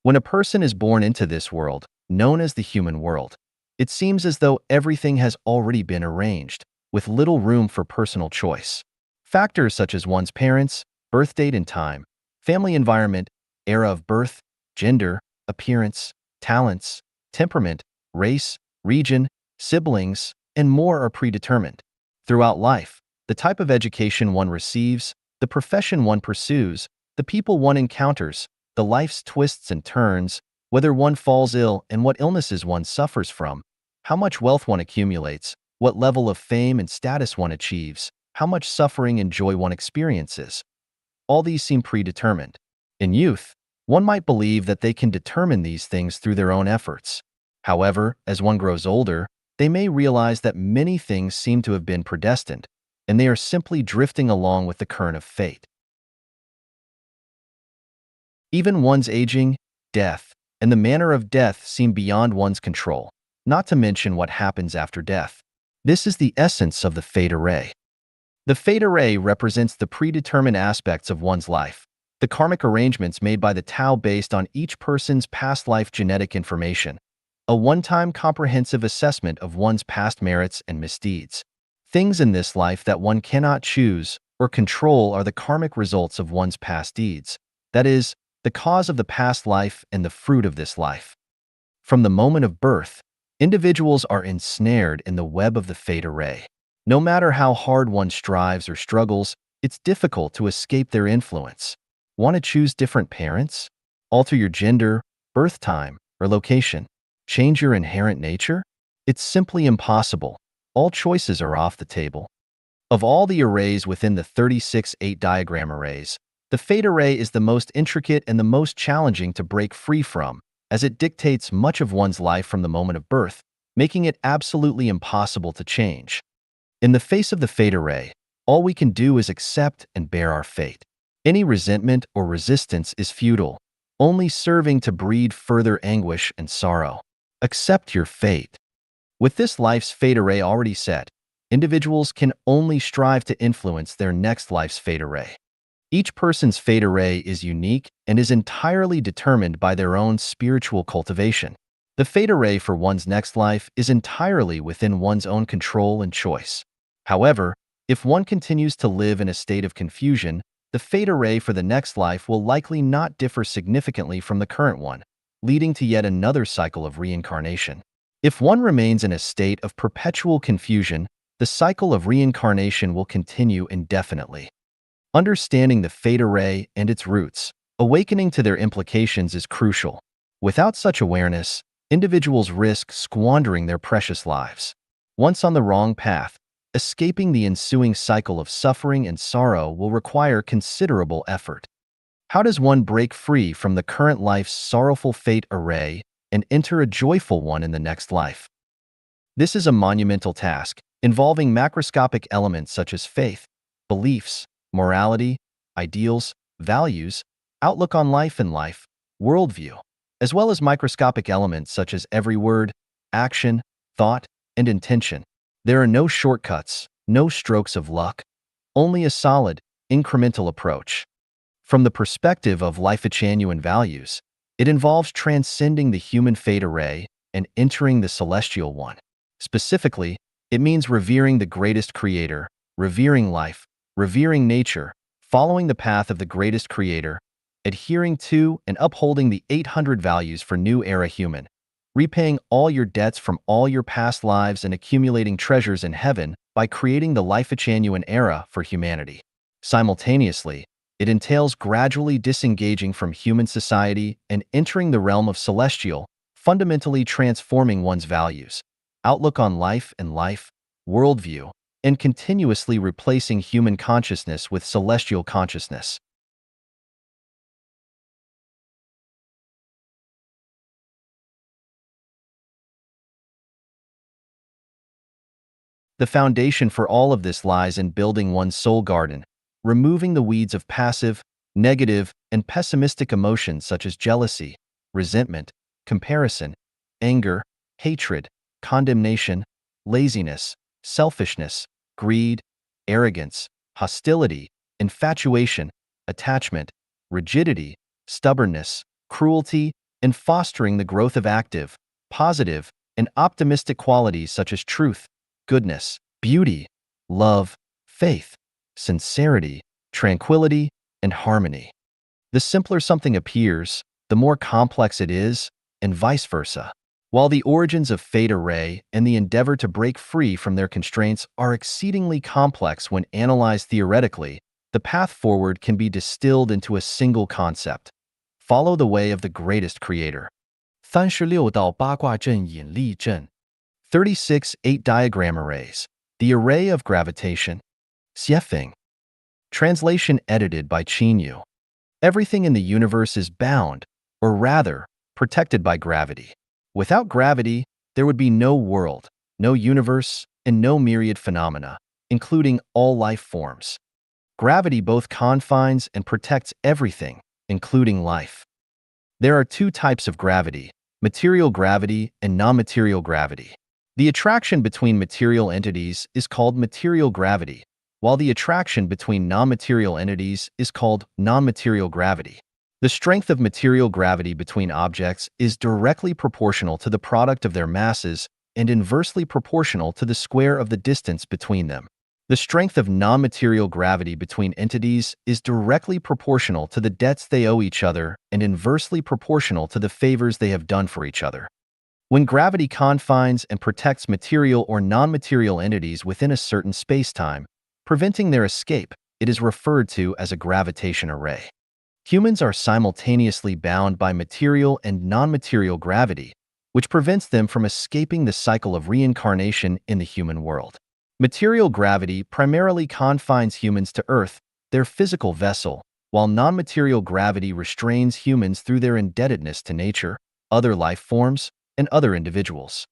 When a person is born into this world, known as the human world, it seems as though everything has already been arranged, with little room for personal choice. Factors such as one's parents, birth date and time, family environment, era of birth, gender, appearance, talents, temperament, race, region, siblings, and more are predetermined. Throughout life, the type of education one receives, the profession one pursues, the people one encounters, the life's twists and turns, whether one falls ill and what illnesses one suffers from, how much wealth one accumulates, what level of fame and status one achieves, how much suffering and joy one experiences. All these seem predetermined. In youth, one might believe that they can determine these things through their own efforts. However, as one grows older, they may realize that many things seem to have been predestined, and they are simply drifting along with the current of fate. Even one's aging, death, and the manner of death seem beyond one's control, not to mention what happens after death. This is the essence of the fate array. The fate array represents the predetermined aspects of one's life, the karmic arrangements made by the Tao based on each person's past life genetic information, a one-time comprehensive assessment of one's past merits and misdeeds. Things in this life that one cannot choose or control are the karmic results of one's past deeds, that is, the cause of the past life and the fruit of this life. From the moment of birth, individuals are ensnared in the web of the fate array. No matter how hard one strives or struggles, it's difficult to escape their influence. Want to choose different parents? Alter your gender, birth time, or location? Change your inherent nature? It's simply impossible. All choices are off the table. Of all the arrays within the 36 8 diagram arrays, the fate array is the most intricate and the most challenging to break free from, as it dictates much of one's life from the moment of birth, making it absolutely impossible to change. In the face of the fate array, all we can do is accept and bear our fate. Any resentment or resistance is futile, only serving to breed further anguish and sorrow. Accept your fate. With this life's fate array already set, individuals can only strive to influence their next life's fate array. Each person's fate array is unique and is entirely determined by their own spiritual cultivation. The fate array for one's next life is entirely within one's own control and choice. However, if one continues to live in a state of confusion, the fate array for the next life will likely not differ significantly from the current one, leading to yet another cycle of reincarnation. If one remains in a state of perpetual confusion, the cycle of reincarnation will continue indefinitely. Understanding the fate array and its roots, awakening to their implications is crucial. Without such awareness, individuals risk squandering their precious lives. Once on the wrong path, escaping the ensuing cycle of suffering and sorrow will require considerable effort. How does one break free from the current life's sorrowful fate array and enter a joyful one in the next life? This is a monumental task, involving macroscopic elements such as faith, beliefs, morality, ideals, values, outlook on life and life, worldview, as well as microscopic elements such as every word, action, thought, and intention. There are no shortcuts, no strokes of luck, only a solid, incremental approach. From the perspective of Life-Genuine values, it involves transcending the human fate array and entering the celestial one. Specifically, it means revering the greatest creator, revering life, revering nature, following the path of the greatest creator, adhering to and upholding the 800 values for new era human, repaying all your debts from all your past lives and accumulating treasures in heaven by creating the Life-Genuine era for humanity. Simultaneously, It entails gradually disengaging from human society and entering the realm of celestial, fundamentally transforming one's values, outlook on life and life, worldview, and continuously replacing human consciousness with celestial consciousness. The foundation for all of this lies in building one's soul garden, removing the weeds of passive, negative, and pessimistic emotions such as jealousy, resentment, comparison, anger, hatred, condemnation, laziness, selfishness, greed, arrogance, hostility, infatuation, attachment, rigidity, stubbornness, cruelty, and fostering the growth of active, positive, and optimistic qualities such as truth, goodness, beauty, love, faith, sincerity, tranquility, and harmony. The simpler something appears, the more complex it is, and vice versa. While the origins of Theta Ray and the endeavor to break free from their constraints are exceedingly complex when analyzed theoretically, the path forward can be distilled into a single concept. Follow the way of the greatest creator. 36道八卦阵引力阵 36 8 diagram arrays. The array of gravitation. Xiefeng. Translation edited by Qinyu. Everything in the universe is bound, or rather, protected by gravity. Without gravity, there would be no world, no universe, and no myriad phenomena, including all life forms. Gravity both confines and protects everything, including life. There are two types of gravity: material gravity and non-material gravity. The attraction between material entities is called material gravity, while the attraction between non-material entities is called non-material gravity. The strength of material gravity between objects is directly proportional to the product of their masses and inversely proportional to the square of the distance between them. The strength of non-material gravity between entities is directly proportional to the debts they owe each other and inversely proportional to the favors they have done for each other. When gravity confines and protects material or non-material entities within a certain space-time, preventing their escape, it is referred to as a gravitation array. Humans are simultaneously bound by material and non-material gravity, which prevents them from escaping the cycle of reincarnation in the human world. Material gravity primarily confines humans to Earth, their physical vessel, while non-material gravity restrains humans through their indebtedness to nature, other life forms, and other individuals.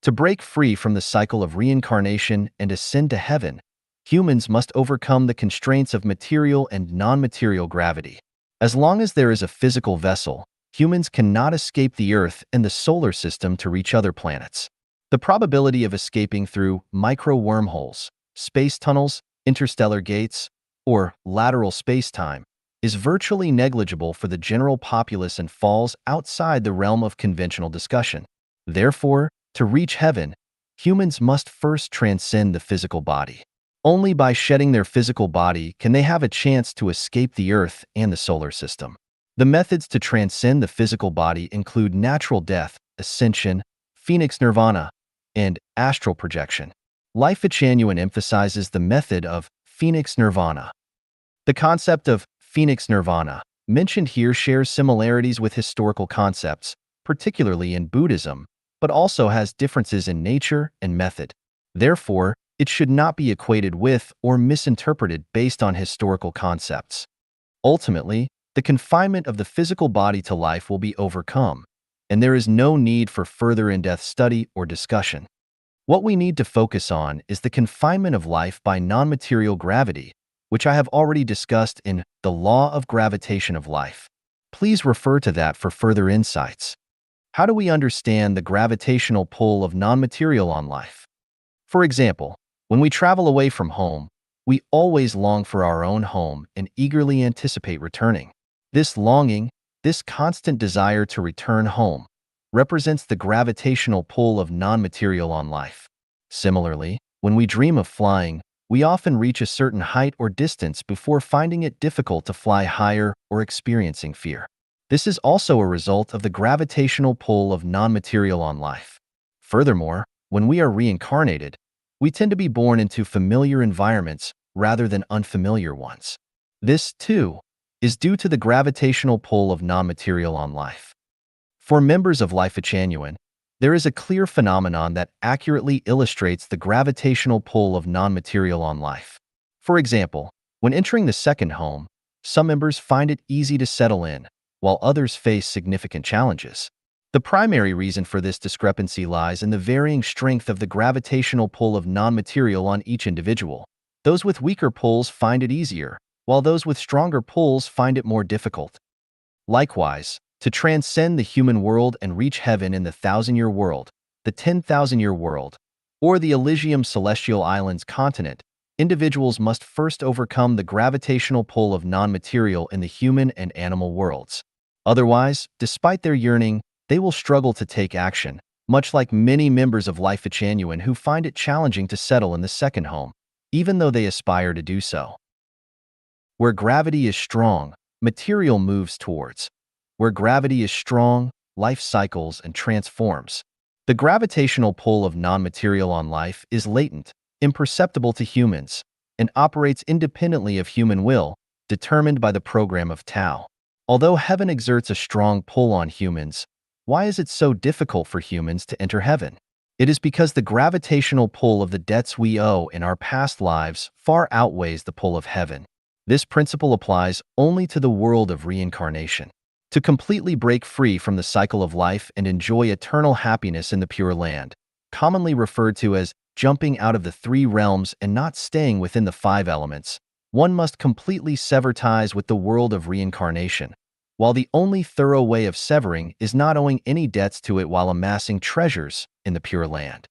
To break free from the cycle of reincarnation and ascend to heaven, humans must overcome the constraints of material and non-material gravity. As long as there is a physical vessel, humans cannot escape the Earth and the solar system to reach other planets. The probability of escaping through micro-wormholes, space tunnels, interstellar gates, or lateral space-time is virtually negligible for the general populace and falls outside the realm of conventional discussion. Therefore, to reach heaven, humans must first transcend the physical body. Only by shedding their physical body can they have a chance to escape the Earth and the solar system. The methods to transcend the physical body include natural death, ascension, phoenix nirvana, and astral projection. Life Echanuan emphasizes the method of phoenix nirvana. The concept of phoenix nirvana, mentioned here, shares similarities with historical concepts, particularly in Buddhism, but also has differences in nature and method. Therefore, it should not be equated with or misinterpreted based on historical concepts. Ultimately, the confinement of the physical body to life will be overcome, and there is no need for further in-depth study or discussion. What we need to focus on is the confinement of life by non-material gravity, which I have already discussed in The Law of Gravitation of Life. Please refer to that for further insights. How do we understand the gravitational pull of non-material on life? For example, when we travel away from home, we always long for our own home and eagerly anticipate returning. This longing, this constant desire to return home, represents the gravitational pull of non-material on life. Similarly, when we dream of flying, we often reach a certain height or distance before finding it difficult to fly higher or experiencing fear. This is also a result of the gravitational pull of non-material on life. Furthermore, when we are reincarnated, we tend to be born into familiar environments rather than unfamiliar ones. This, too, is due to the gravitational pull of non-material on life. For members of Life Genuine, there is a clear phenomenon that accurately illustrates the gravitational pull of non-material on life. For example, when entering the second home, some members find it easy to settle in, while others face significant challenges. The primary reason for this discrepancy lies in the varying strength of the gravitational pull of non-material on each individual. Those with weaker pulls find it easier, while those with stronger pulls find it more difficult. Likewise, to transcend the human world and reach heaven in the 1,000-year world, the 10,000-year world, or the Elysium Celestial Islands continent, individuals must first overcome the gravitational pull of non-material in the human and animal worlds. Otherwise, despite their yearning, they will struggle to take action, much like many members of Life Genuine who find it challenging to settle in the second home, even though they aspire to do so. Where gravity is strong, material moves towards. Where gravity is strong, life cycles and transforms. The gravitational pull of non-material on life is latent, imperceptible to humans, and operates independently of human will, determined by the program of Tao. Although heaven exerts a strong pull on humans, why is it so difficult for humans to enter heaven? It is because the gravitational pull of the debts we owe in our past lives far outweighs the pull of heaven. This principle applies only to the world of reincarnation. To completely break free from the cycle of life and enjoy eternal happiness in the Pure Land, commonly referred to as jumping out of the three realms and not staying within the five elements, one must completely sever ties with the world of reincarnation, while the only thorough way of severing is not owing any debts to it while amassing treasures in the Pure Land.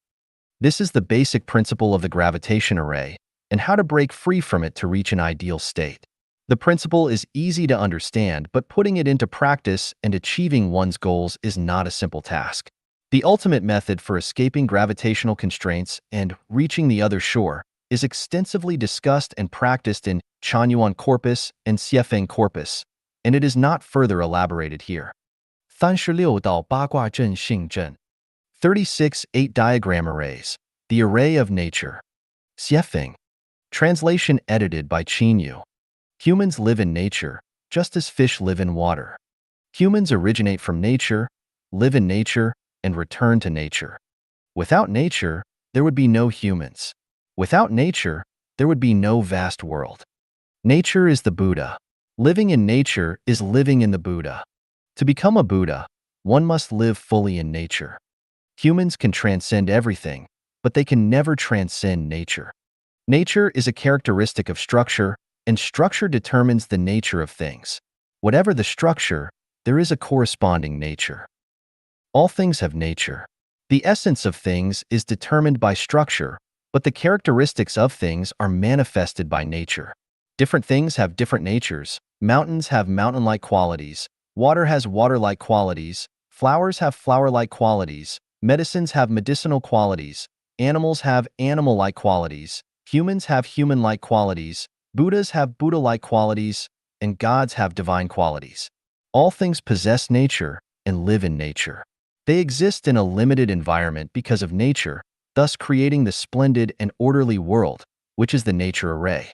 This is the basic principle of the gravitation array, and how to break free from it to reach an ideal state. The principle is easy to understand, but putting it into practice and achieving one's goals is not a simple task. The ultimate method for escaping gravitational constraints and reaching the other shore is extensively discussed and practiced in Chanyuan Corpus and Xiefeng Corpus, and it is not further elaborated here. 36道八卦阵性阵 36 8 diagram arrays, the array of nature. Xiefeng. Translation edited by Qinyu. Humans live in nature, just as fish live in water. Humans originate from nature, live in nature, and return to nature. Without nature, there would be no humans. Without nature, there would be no vast world. Nature is the Buddha. Living in nature is living in the Buddha. To become a Buddha, one must live fully in nature. Humans can transcend everything, but they can never transcend nature. Nature is a characteristic of structure, and structure determines the nature of things. Whatever the structure, there is a corresponding nature. All things have nature. The essence of things is determined by structure, but the characteristics of things are manifested by nature. Different things have different natures. Mountains have mountain-like qualities. Water has water-like qualities. Flowers have flower-like qualities. Medicines have medicinal qualities. Animals have animal-like qualities. Humans have human-like qualities. Buddhas have Buddha-like qualities, and gods have divine qualities. All things possess nature and live in nature. They exist in a limited environment because of nature, thus creating the splendid and orderly world, which is the nature array.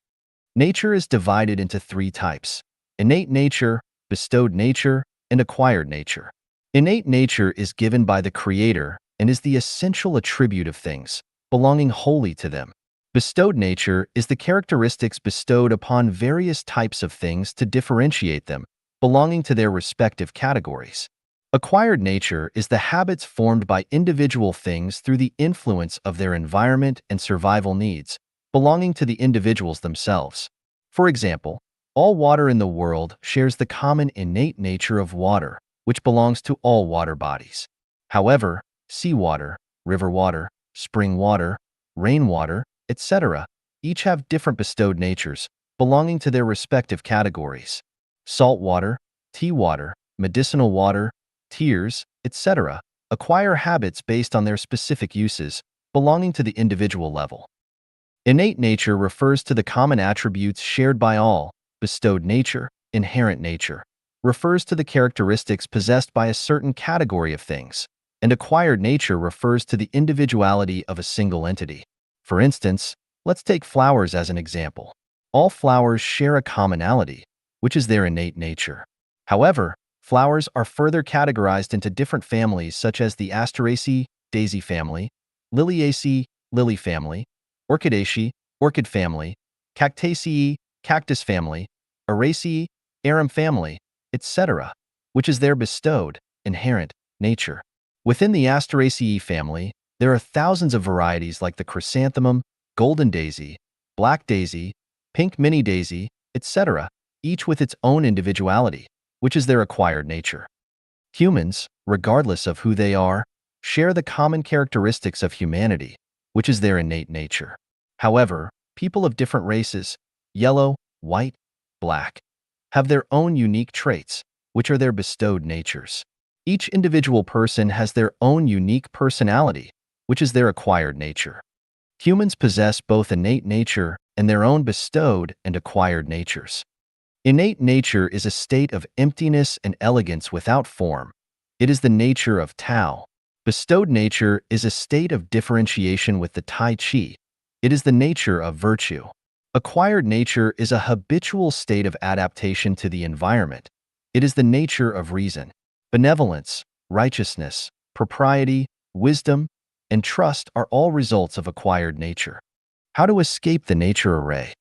Nature is divided into three types: innate nature, bestowed nature, and acquired nature. Innate nature is given by the Creator and is the essential attribute of things, belonging wholly to them. Bestowed nature is the characteristics bestowed upon various types of things to differentiate them, belonging to their respective categories. Acquired nature is the habits formed by individual things through the influence of their environment and survival needs, belonging to the individuals themselves. For example, all water in the world shares the common innate nature of water, which belongs to all water bodies. However, seawater, river water, spring water, rainwater, etc., each have different bestowed natures, belonging to their respective categories. Salt water, tea water, medicinal water, tears, etc., acquire habits based on their specific uses, belonging to the individual level. Innate nature refers to the common attributes shared by all. Bestowed nature, inherent nature, refers to the characteristics possessed by a certain category of things, and acquired nature refers to the individuality of a single entity. For instance, let's take flowers as an example. All flowers share a commonality, which is their innate nature. However, flowers are further categorized into different families such as the Asteraceae, daisy family, Liliaceae, lily family, Orchidaceae, orchid family, Cactaceae, cactus family, Araceae, arum family, etc., which is their bestowed, inherent nature. Within the Asteraceae family, there are thousands of varieties like the chrysanthemum, golden daisy, black daisy, pink mini daisy, etc., each with its own individuality, which is their acquired nature. Humans, regardless of who they are, share the common characteristics of humanity, which is their innate nature. However, people of different races, yellow, white, black, have their own unique traits, which are their bestowed natures. Each individual person has their own unique personality, which is their acquired nature. Humans possess both innate nature and their own bestowed and acquired natures. Innate nature is a state of emptiness and elegance without form. It is the nature of Tao. Bestowed nature is a state of differentiation with the Tai Chi. It is the nature of virtue. Acquired nature is a habitual state of adaptation to the environment. It is the nature of reason. Benevolence, righteousness, propriety, wisdom, and trust are all results of acquired nature. How to escape the nature array?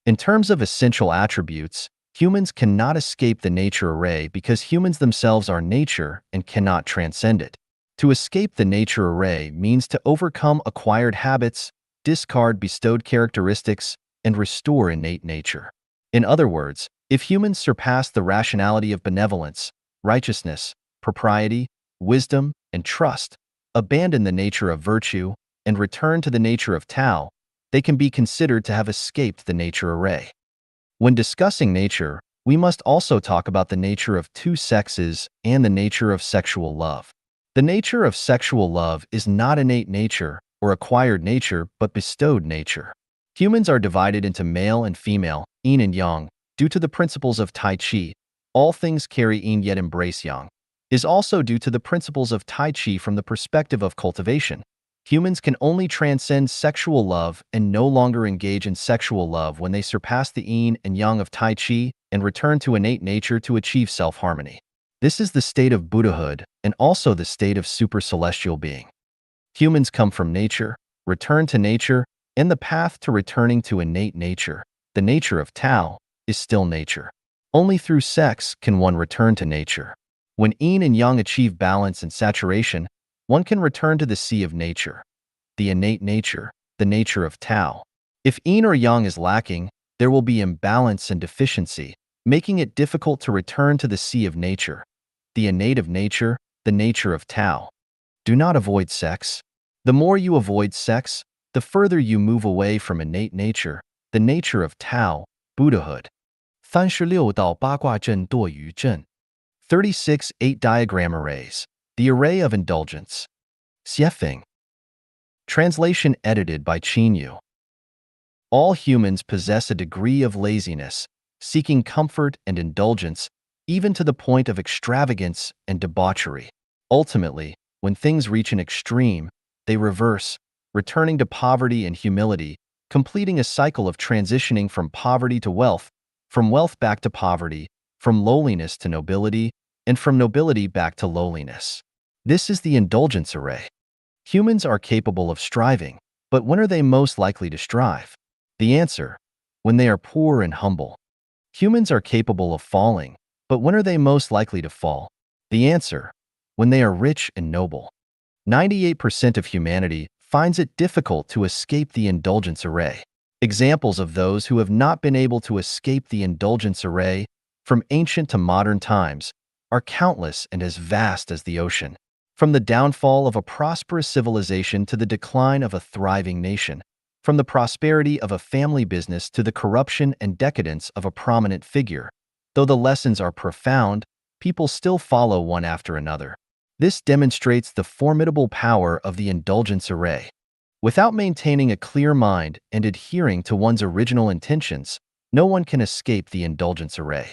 In terms of essential attributes, humans cannot escape the nature array because humans themselves are nature and cannot transcend it. To escape the nature array means to overcome acquired habits, discard bestowed characteristics, and restore innate nature. In other words, if humans surpass the rationality of benevolence, righteousness, propriety, wisdom, and trust, abandon the nature of virtue, and return to the nature of Tao, they can be considered to have escaped the nature array. When discussing nature, we must also talk about the nature of two sexes and the nature of sexual love. The nature of sexual love is not innate nature or acquired nature, but bestowed nature. Humans are divided into male and female, yin and yang, due to the principles of Tai Chi. All things carry yin yet embrace yang. Is also due to the principles of Tai Chi from the perspective of cultivation. Humans can only transcend sexual love and no longer engage in sexual love when they surpass the yin and yang of Tai Chi and return to innate nature to achieve self-harmony. This is the state of Buddhahood and also the state of super-celestial being. Humans come from nature, return to nature, and the path to returning to innate nature, the nature of Tao, is still nature. Only through sex can one return to nature. When yin and yang achieve balance and saturation, one can return to the sea of nature, the innate nature, the nature of Tao. If yin or yang is lacking, there will be imbalance and deficiency, making it difficult to return to the sea of nature, the innate of nature, the nature of Tao. Do not avoid sex. The more you avoid sex, the further you move away from innate nature, the nature of Tao, Buddhahood. 36到八卦阵堕于阵 36 8 diagram arrays. The array of indulgence. Xiefeng. Translation edited by Qin Yu. All humans possess a degree of laziness, seeking comfort and indulgence, even to the point of extravagance and debauchery. Ultimately, when things reach an extreme, they reverse, returning to poverty and humility, completing a cycle of transitioning from poverty to wealth, from wealth back to poverty, from lowliness to nobility, and from nobility back to lowliness. This is the indulgence array. Humans are capable of striving, but when are they most likely to strive? The answer: when they are poor and humble. Humans are capable of falling, but when are they most likely to fall? The answer: when they are rich and noble. 98% of humanity finds it difficult to escape the indulgence array. Examples of those who have not been able to escape the indulgence array, from ancient to modern times, are countless and as vast as the ocean. From the downfall of a prosperous civilization to the decline of a thriving nation, from the prosperity of a family business to the corruption and decadence of a prominent figure. Though the lessons are profound, people still follow one after another. This demonstrates the formidable power of the indulgence array. Without maintaining a clear mind and adhering to one's original intentions, no one can escape the indulgence array.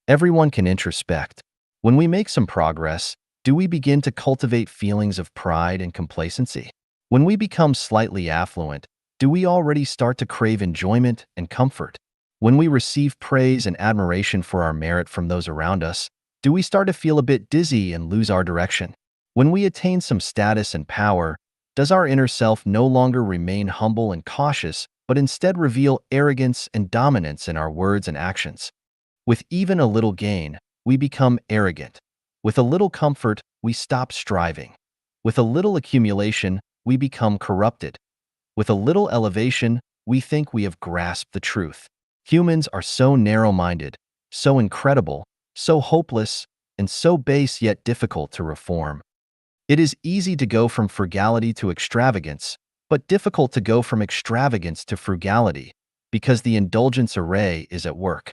Everyone can introspect. When we make some progress, do we begin to cultivate feelings of pride and complacency? When we become slightly affluent, do we already start to crave enjoyment and comfort? When we receive praise and admiration for our merit from those around us, do we start to feel a bit dizzy and lose our direction? When we attain some status and power, does our inner self no longer remain humble and cautious, but instead reveal arrogance and dominance in our words and actions? With even a little gain, we become arrogant. With a little comfort, we stop striving. With a little accumulation, we become corrupted. With a little elevation, we think we have grasped the truth. Humans are so narrow-minded, so incredible, so hopeless, and so base yet difficult to reform. It is easy to go from frugality to extravagance, but difficult to go from extravagance to frugality, because the indulgence array is at work.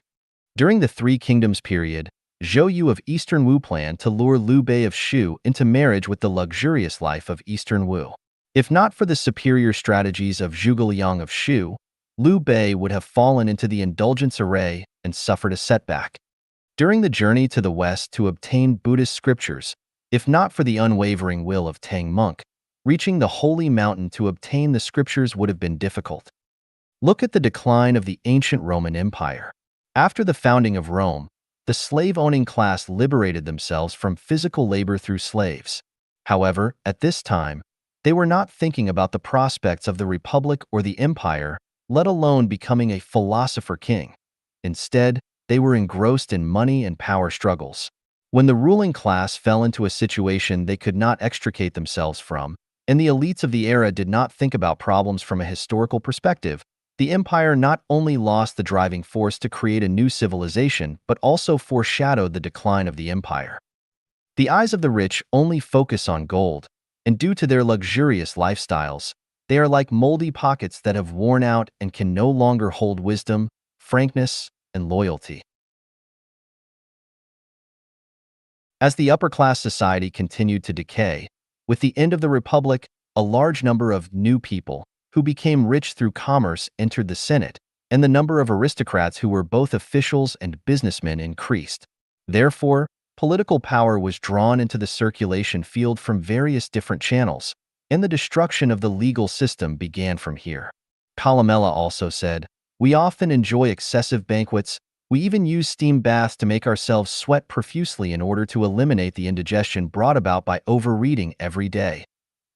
During the Three Kingdoms period, Zhou Yu of Eastern Wu planned to lure Liu Bei of Shu into marriage with the luxurious life of Eastern Wu. If not for the superior strategies of Zhuge Liang of Shu, Liu Bei would have fallen into the indulgence array and suffered a setback. During the journey to the west to obtain Buddhist scriptures, if not for the unwavering will of Tang Monk, reaching the holy mountain to obtain the scriptures would have been difficult. Look at the decline of the ancient Roman Empire. After the founding of Rome, the slave-owning class liberated themselves from physical labor through slaves. However, at this time, they were not thinking about the prospects of the republic or the empire, let alone becoming a philosopher king. Instead, they were engrossed in money and power struggles. When the ruling class fell into a situation they could not extricate themselves from, and the elites of the era did not think about problems from a historical perspective, the empire not only lost the driving force to create a new civilization, but also foreshadowed the decline of the empire. The eyes of the rich only focus on gold, and due to their luxurious lifestyles, they are like moldy pockets that have worn out and can no longer hold wisdom, frankness, and loyalty. As the upper-class society continued to decay, with the end of the Republic, a large number of new people, who became rich through commerce, entered the Senate, and the number of aristocrats who were both officials and businessmen increased. Therefore, political power was drawn into the circulation field from various different channels, and the destruction of the legal system began from here. Columella also said, "We often enjoy excessive banquets. We even use steam baths to make ourselves sweat profusely in order to eliminate the indigestion brought about by overeating every day.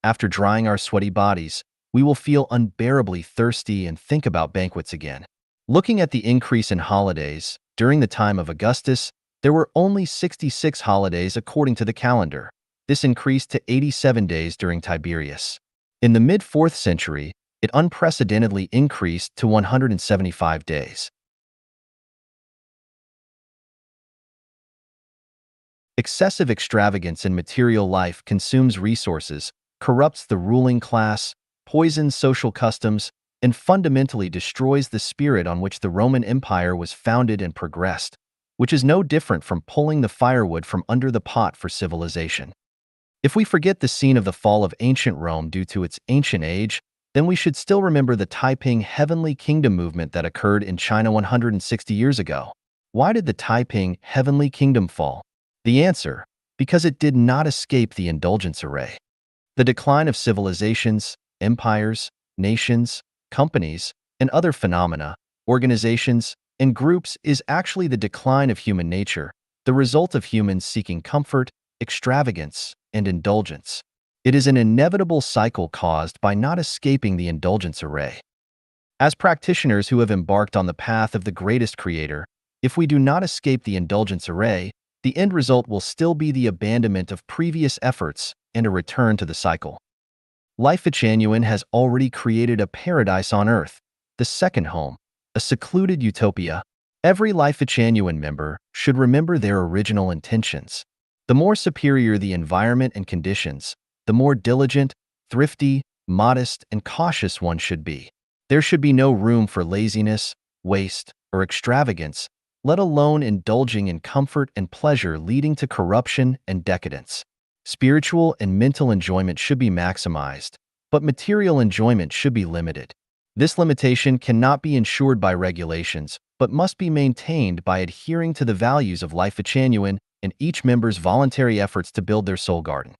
After drying our sweaty bodies, we will feel unbearably thirsty and think about banquets again." Looking at the increase in holidays, during the time of Augustus, there were only 66 holidays according to the calendar. This increased to 87 days during Tiberius. In the mid-4th century, it unprecedentedly increased to 175 days. Excessive extravagance in material life consumes resources, corrupts the ruling class, poisons social customs, and fundamentally destroys the spirit on which the Roman Empire was founded and progressed, which is no different from pulling the firewood from under the pot for civilization. If we forget the scene of the fall of ancient Rome due to its ancient age, then we should still remember the Taiping Heavenly Kingdom movement that occurred in China 160 years ago. Why did the Taiping Heavenly Kingdom fall? The answer: because it did not escape the indulgence array. The decline of civilizations, empires, nations, companies, and other phenomena, organizations, and groups is actually the decline of human nature, the result of humans seeking comfort, extravagance, and indulgence. It is an inevitable cycle caused by not escaping the indulgence array. As practitioners who have embarked on the path of the greatest creator, if we do not escape the indulgence array, the end result will still be the abandonment of previous efforts and a return to the cycle. Life at Genuine has already created a paradise on earth, the second home, a secluded utopia. Every Life at Genuine member should remember their original intentions. The more superior the environment and conditions, the more diligent, thrifty, modest, and cautious one should be. There should be no room for laziness, waste, or extravagance, let alone indulging in comfort and pleasure leading to corruption and decadence. Spiritual and mental enjoyment should be maximized, but material enjoyment should be limited. This limitation cannot be ensured by regulations, but must be maintained by adhering to the values of Life at Genuine and each member's voluntary efforts to build their soul garden.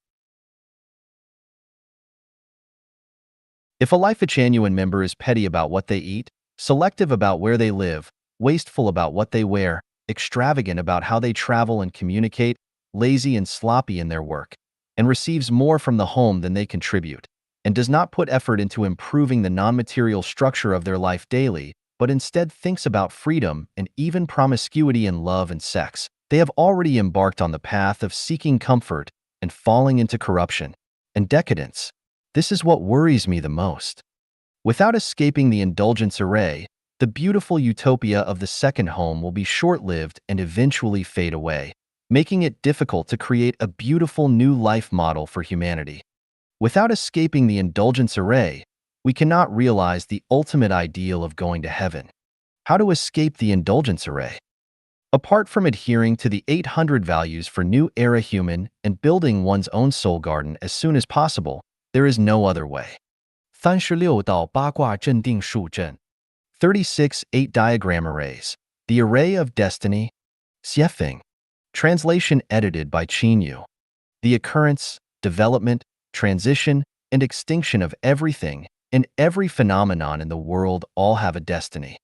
If a Life a genuine member is petty about what they eat, selective about where they live, wasteful about what they wear, extravagant about how they travel and communicate, lazy and sloppy in their work, and receives more from the home than they contribute, and does not put effort into improving the non-material structure of their life daily, but instead thinks about freedom and even promiscuity in love and sex, they have already embarked on the path of seeking comfort and falling into corruption and decadence. This is what worries me the most. Without escaping the indulgence array, the beautiful utopia of the second home will be short-lived and eventually fade away, making it difficult to create a beautiful new life model for humanity. Without escaping the indulgence array, we cannot realize the ultimate ideal of going to heaven. How to escape the indulgence array? Apart from adhering to the 800 values for New Era human and building one's own soul garden as soon as possible, there is no other way. 36道八卦阵定数阵 36 8 diagram arrays. The Array of Destiny. Xiefeng. Translation edited by Qin Yu. The occurrence, development, transition, and extinction of everything and every phenomenon in the world all have a destiny.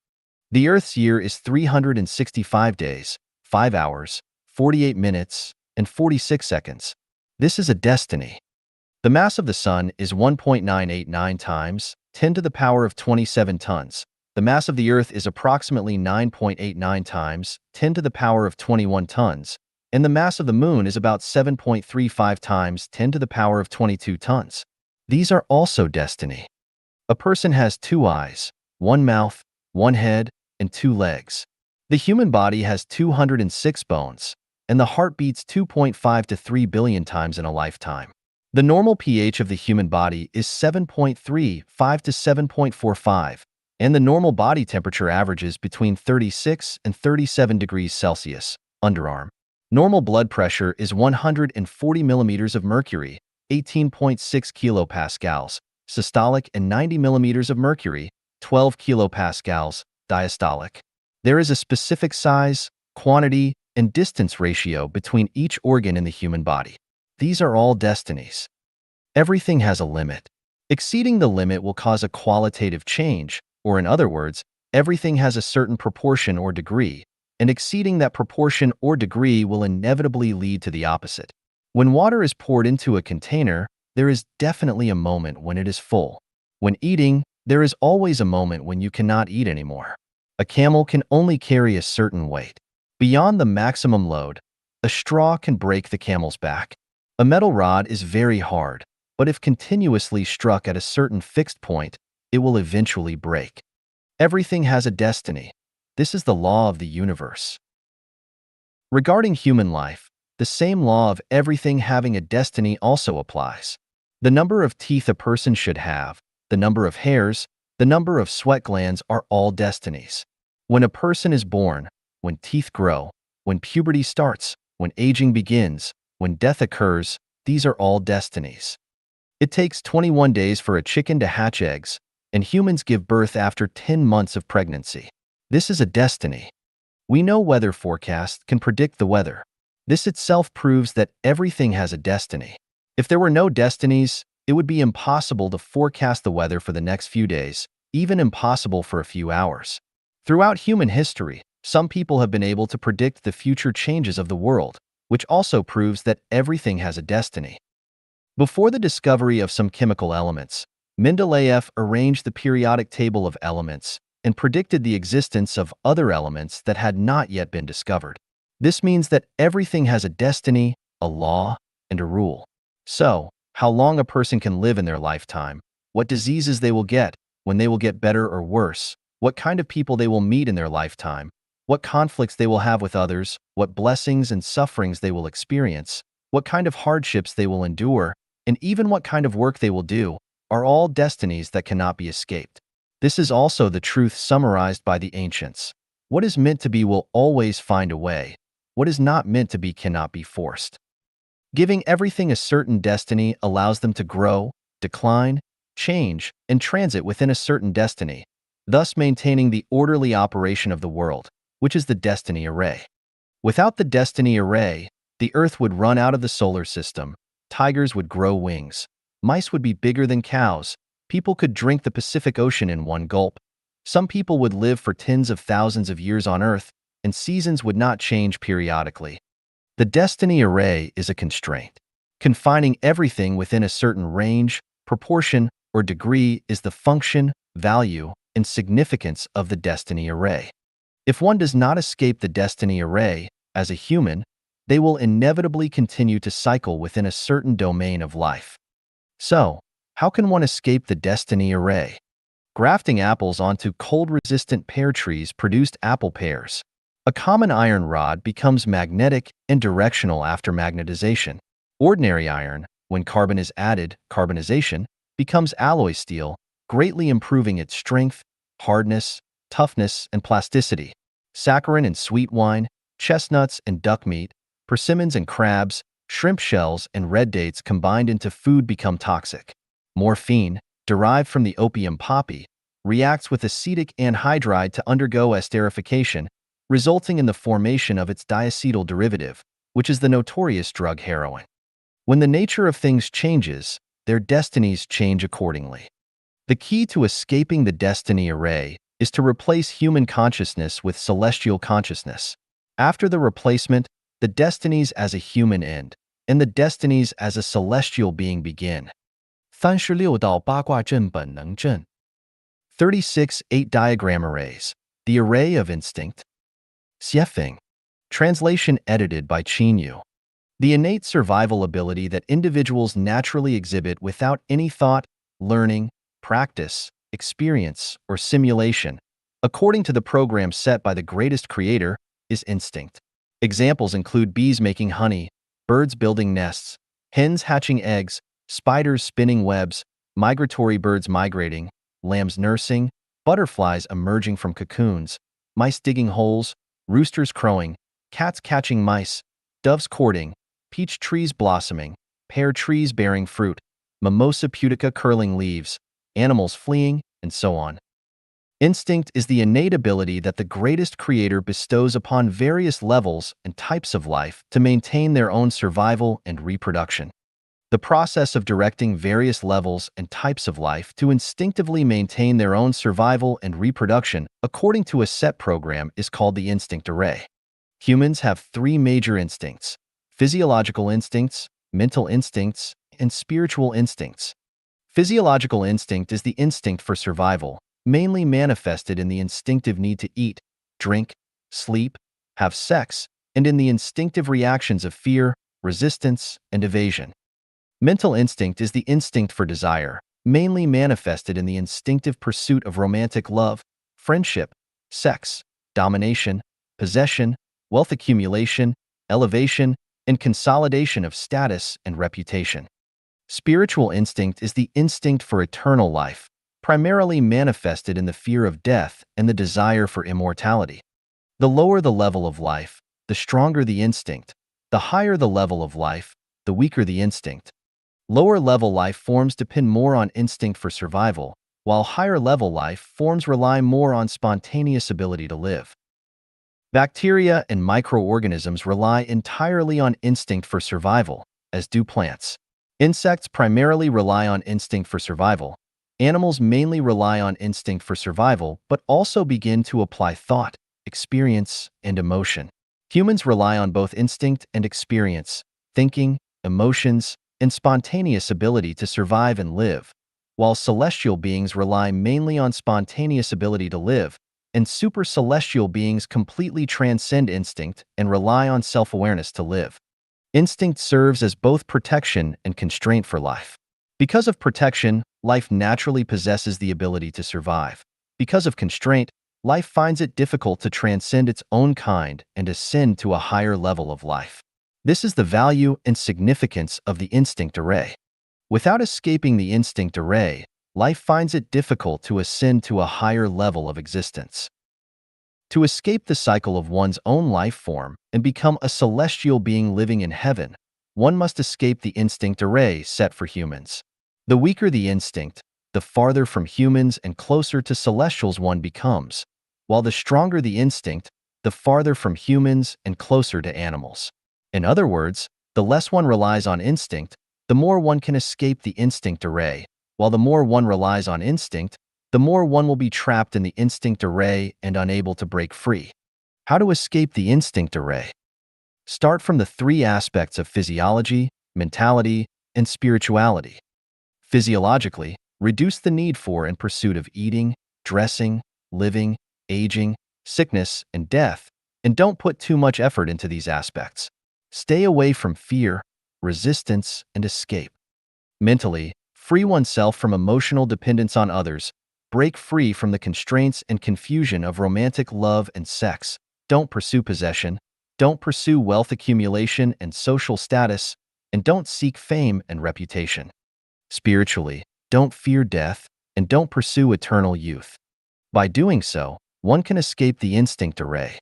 The Earth's year is 365 days, 5 hours, 48 minutes, and 46 seconds. This is a destiny. The mass of the Sun is 1.989 times 10 to the power of 27 tons. The mass of the Earth is approximately 9.89 times 10 to the power of 21 tons, and the mass of the Moon is about 7.35 times 10 to the power of 22 tons. These are also destiny. A person has 2 eyes, 1 mouth, 1 head, and 2 legs. The human body has 206 bones, and the heart beats 2.5 to 3 billion times in a lifetime. The normal pH of the human body is 7.35 to 7.45, and the normal body temperature averages between 36 and 37 degrees Celsius. Underarm. Normal blood pressure is 140 millimeters of mercury, 18.6 kilopascals, systolic, and 90 millimeters of mercury, 12 kilopascals, diastolic. There is a specific size, quantity, and distance ratio between each organ in the human body. These are all destinies. Everything has a limit. Exceeding the limit will cause a qualitative change, or in other words, everything has a certain proportion or degree, and exceeding that proportion or degree will inevitably lead to the opposite. When water is poured into a container, there is definitely a moment when it is full. When eating, there is always a moment when you cannot eat anymore. A camel can only carry a certain weight. Beyond the maximum load, a straw can break the camel's back. A metal rod is very hard, but if continuously struck at a certain fixed point, it will eventually break. Everything has a destiny. This is the law of the universe. Regarding human life, the same law of everything having a destiny also applies. The number of teeth a person should have, the number of hairs, the number of sweat glands are all destinies. When a person is born, when teeth grow, when puberty starts, when aging begins, when death occurs, these are all destinies. It takes 21 days for a chicken to hatch eggs, and humans give birth after 10 months of pregnancy. This is a destiny. We know weather forecasts can predict the weather. This itself proves that everything has a destiny. If there were no destinies, it would be impossible to forecast the weather for the next few days, even impossible for a few hours. Throughout human history, some people have been able to predict the future changes of the world, which also proves that everything has a destiny. Before the discovery of some chemical elements, Mendeleev arranged the periodic table of elements and predicted the existence of other elements that had not yet been discovered. This means that everything has a destiny, a law, and a rule. So, how long a person can live in their lifetime, what diseases they will get, when they will get better or worse, what kind of people they will meet in their lifetime, what conflicts they will have with others, what blessings and sufferings they will experience, what kind of hardships they will endure, and even what kind of work they will do, are all destinies that cannot be escaped. This is also the truth summarized by the ancients. What is meant to be will always find a way. What is not meant to be cannot be forced. Giving everything a certain destiny allows them to grow, decline, change, and transit within a certain destiny, thus maintaining the orderly operation of the world, which is the destiny array. Without the destiny array, the Earth would run out of the solar system, tigers would grow wings, mice would be bigger than cows, People could drink the Pacific Ocean in one gulp. Some people would live for tens of thousands of years on Earth, and seasons would not change periodically. The destiny array is a constraint. Confining everything within a certain range, proportion, or degree is the function, value, and significance of the destiny array. If one does not escape the destiny array, as a human, they will inevitably continue to cycle within a certain domain of life. So, how can one escape the destiny array? Grafting apples onto cold-resistant pear trees produced apple pears. A common iron rod becomes magnetic and directional after magnetization. Ordinary iron, when carbon is added, carbonization, becomes alloy steel, greatly improving its strength, hardness, toughness, and plasticity. Saccharin and sweet wine, chestnuts and duck meat, persimmons and crabs, shrimp shells and red dates combined into food become toxic. Morphine, derived from the opium poppy, reacts with acetic anhydride to undergo esterification, resulting in the formation of its diacetyl derivative, which is the notorious drug heroin. When the nature of things changes, their destinies change accordingly. The key to escaping the destiny array is to replace human consciousness with celestial consciousness. After the replacement, the destinies as a human end, and the destinies as a celestial being begin. 36道八卦阵本能阵 36 8 diagram arrays. The array of instinct. Xiefeng. Translation edited by Qin Yu. The innate survival ability that individuals naturally exhibit without any thought, learning, practice, experience, or simulation, according to the program set by the greatest creator, is instinct. Examples include bees making honey, birds building nests, hens hatching eggs, spiders spinning webs, migratory birds migrating, lambs nursing, butterflies emerging from cocoons, mice digging holes, roosters crowing, cats catching mice, doves courting, peach trees blossoming, pear trees bearing fruit, mimosa pudica curling leaves, animals fleeing, and so on. Instinct is the innate ability that the greatest creator bestows upon various levels and types of life to maintain their own survival and reproduction. The process of directing various levels and types of life to instinctively maintain their own survival and reproduction according to a set program is called the instinct array. Humans have three major instincts: physiological instincts, mental instincts, and spiritual instincts. Physiological instinct is the instinct for survival, mainly manifested in the instinctive need to eat, drink, sleep, have sex, and in the instinctive reactions of fear, resistance, and evasion. Mental instinct is the instinct for desire, mainly manifested in the instinctive pursuit of romantic love, friendship, sex, domination, possession, wealth accumulation, elevation, and consolidation of status and reputation. Spiritual instinct is the instinct for eternal life, primarily manifested in the fear of death and the desire for immortality. The lower the level of life, the stronger the instinct. The higher the level of life, the weaker the instinct. Lower-level life forms depend more on instinct for survival, while higher-level life forms rely more on spontaneous ability to live. Bacteria and microorganisms rely entirely on instinct for survival, as do plants. Insects primarily rely on instinct for survival. Animals mainly rely on instinct for survival, but also begin to apply thought, experience, and emotion. Humans rely on both instinct and experience, thinking, emotions, and spontaneous ability to survive and live, while celestial beings rely mainly on spontaneous ability to live, and super-celestial beings completely transcend instinct and rely on self-awareness to live. Instinct serves as both protection and constraint for life. Because of protection, life naturally possesses the ability to survive. Because of constraint, life finds it difficult to transcend its own kind and ascend to a higher level of life. This is the value and significance of the instinct array. Without escaping the instinct array, life finds it difficult to ascend to a higher level of existence. To escape the cycle of one's own life form and become a celestial being living in heaven, one must escape the instinct array set for humans. The weaker the instinct, the farther from humans and closer to celestials one becomes, while the stronger the instinct, the farther from humans and closer to animals. In other words, the less one relies on instinct, the more one can escape the instinct array, While the more one relies on instinct, the more one will be trapped in the instinct array and unable to break free. How to escape the instinct array? Start from the three aspects of physiology, mentality, and spirituality. Physiologically, reduce the need for and pursuit of eating, dressing, living, aging, sickness, and death, and don't put too much effort into these aspects. Stay away from fear, resistance, and escape. Mentally, free oneself from emotional dependence on others. Break free from the constraints and confusion of romantic love and sex. Don't pursue possession. Don't pursue wealth accumulation and social status. And don't seek fame and reputation. Spiritually, don't fear death and don't pursue eternal youth. By doing so, one can escape the instinct array.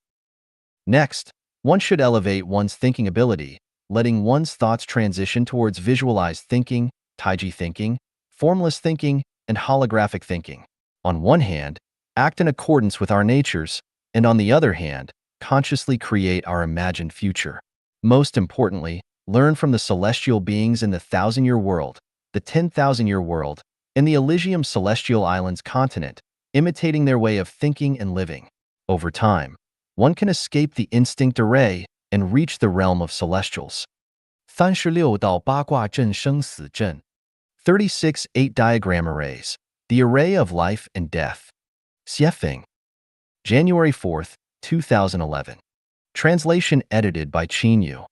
Next, one should elevate one's thinking ability, letting one's thoughts transition towards visualized thinking, Taiji thinking, formless thinking, and holographic thinking. On one hand, act in accordance with our natures, and on the other hand, consciously create our imagined future. Most importantly, learn from the celestial beings in the 1,000-year world, the 10,000-year world, and the Elysium Celestial Islands continent, imitating their way of thinking and living. Over time, one can escape the instinct array and reach the realm of celestials. 36道八卦阵生死阵 36 8-diagram arrays, the array of life and death. Xiefeng. January 4th, 2011. Translation edited by Qin Yu.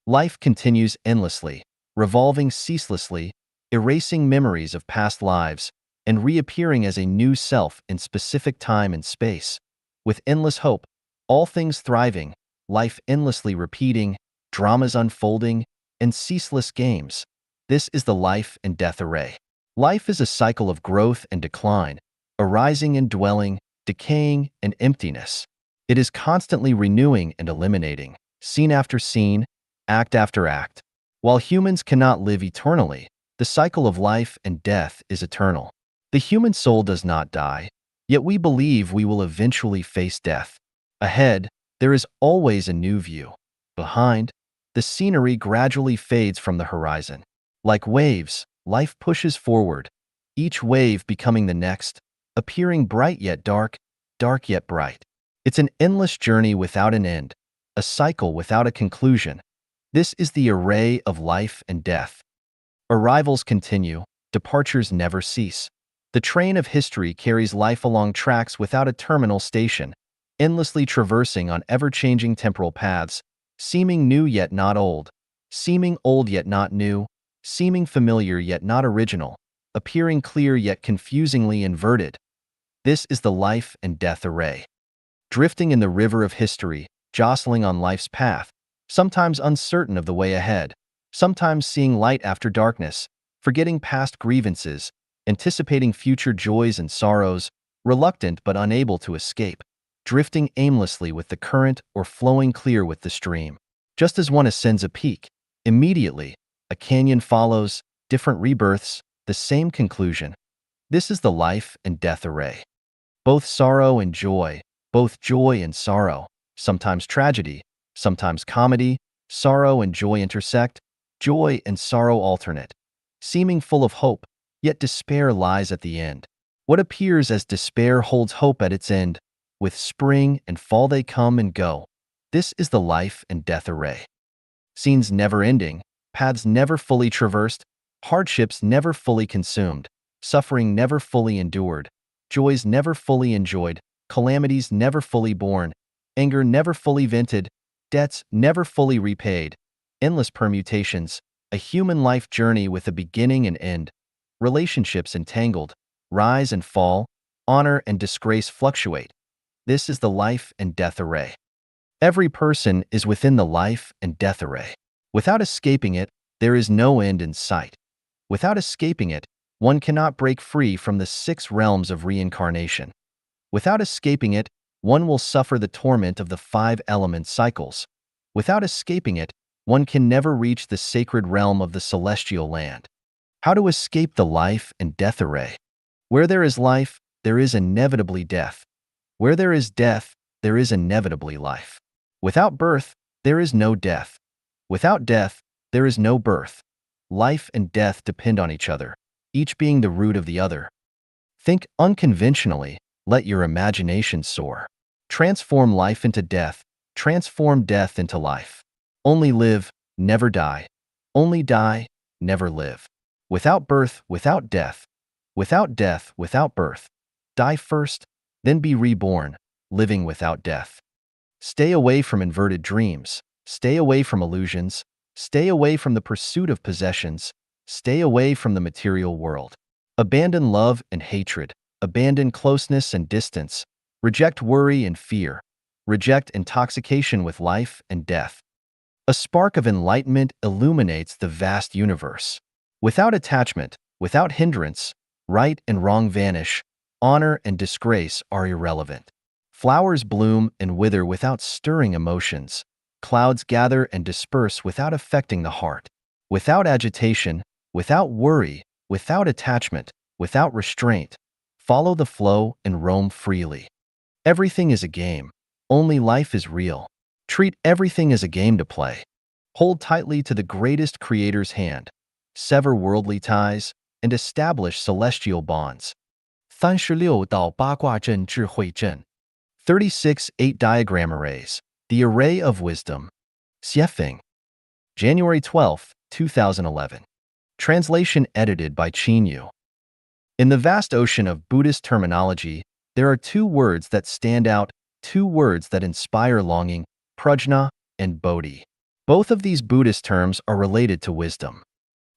Life continues endlessly, revolving ceaselessly, erasing memories of past lives, and reappearing as a new self in specific time and space. With endless hope, all things thriving, life endlessly repeating, dramas unfolding, and ceaseless games. This is the life and death array. Life is a cycle of growth and decline, arising and dwelling, decaying and emptiness. It is constantly renewing and eliminating, scene after scene, act after act. While humans cannot live eternally, the cycle of life and death is eternal. The human soul does not die, yet we believe we will eventually face death. Ahead, there is always a new view. Behind, the scenery gradually fades from the horizon. Like waves, life pushes forward, each wave becoming the next, appearing bright yet dark, dark yet bright. It's an endless journey without an end, a cycle without a conclusion. This is the array of life and death. Arrivals continue, departures never cease. The train of history carries life along tracks without a terminal station, endlessly traversing on ever-changing temporal paths, seeming new yet not old, seeming old yet not new, seeming familiar yet not original, appearing clear yet confusingly inverted. This is the life and death array. Drifting in the river of history, jostling on life's path, sometimes uncertain of the way ahead, sometimes seeing light after darkness, forgetting past grievances, anticipating future joys and sorrows, reluctant but unable to escape, drifting aimlessly with the current or flowing clear with the stream. Just as one ascends a peak, immediately, a canyon follows, different rebirths, the same conclusion. This is the life and death array. Both sorrow and joy, both joy and sorrow, sometimes tragedy, sometimes comedy, sorrow and joy intersect, joy and sorrow alternate, seeming full of hope, yet despair lies at the end. What appears as despair holds hope at its end. With spring and fall they come and go. This is the life and death array. Scenes never ending, paths never fully traversed, hardships never fully consumed, suffering never fully endured, joys never fully enjoyed, calamities never fully borne, anger never fully vented, debts never fully repaid, endless permutations, a human life journey with a beginning and end, relationships entangled, rise and fall, honor and disgrace fluctuate. This is the life and death array. Every person is within the life and death array. Without escaping it, there is no end in sight. Without escaping it, one cannot break free from the 6 realms of reincarnation. Without escaping it, one will suffer the torment of the 5 element cycles. Without escaping it, one can never reach the sacred realm of the celestial land. How to escape the life and death array? Where there is life, there is inevitably death. Where there is death, there is inevitably life. Without birth, there is no death. Without death, there is no birth. Life and death depend on each other. each being the root of the other. Think unconventionally, let your imagination soar. Transform life into death, transform death into life. Only live, never die. Only die, never live. Without birth, without death. Without death, without birth. Die first, then be reborn, living without death. Stay away from inverted dreams. Stay away from illusions. Stay away from the pursuit of possessions. Stay away from the material world. Abandon love and hatred. Abandon closeness and distance. Reject worry and fear. Reject intoxication with life and death. A spark of enlightenment illuminates the vast universe. Without attachment, without hindrance, right and wrong vanish, honor and disgrace are irrelevant. Flowers bloom and wither without stirring emotions. Clouds gather and disperse without affecting the heart. Without agitation, without worry, without attachment, without restraint, follow the flow and roam freely. Everything is a game. Only life is real. Treat everything as a game to play. Hold tightly to the greatest creator's hand. Sever worldly ties and establish celestial bonds. 36道八卦阵智慧阵 36 8 diagram arrays. The Array of Wisdom. Xiefeng. January 12, 2011. Translation edited by Qin Yu. In the vast ocean of Buddhist terminology, there are two words that stand out, two words that inspire longing, prajna and bodhi. Both of these Buddhist terms are related to wisdom.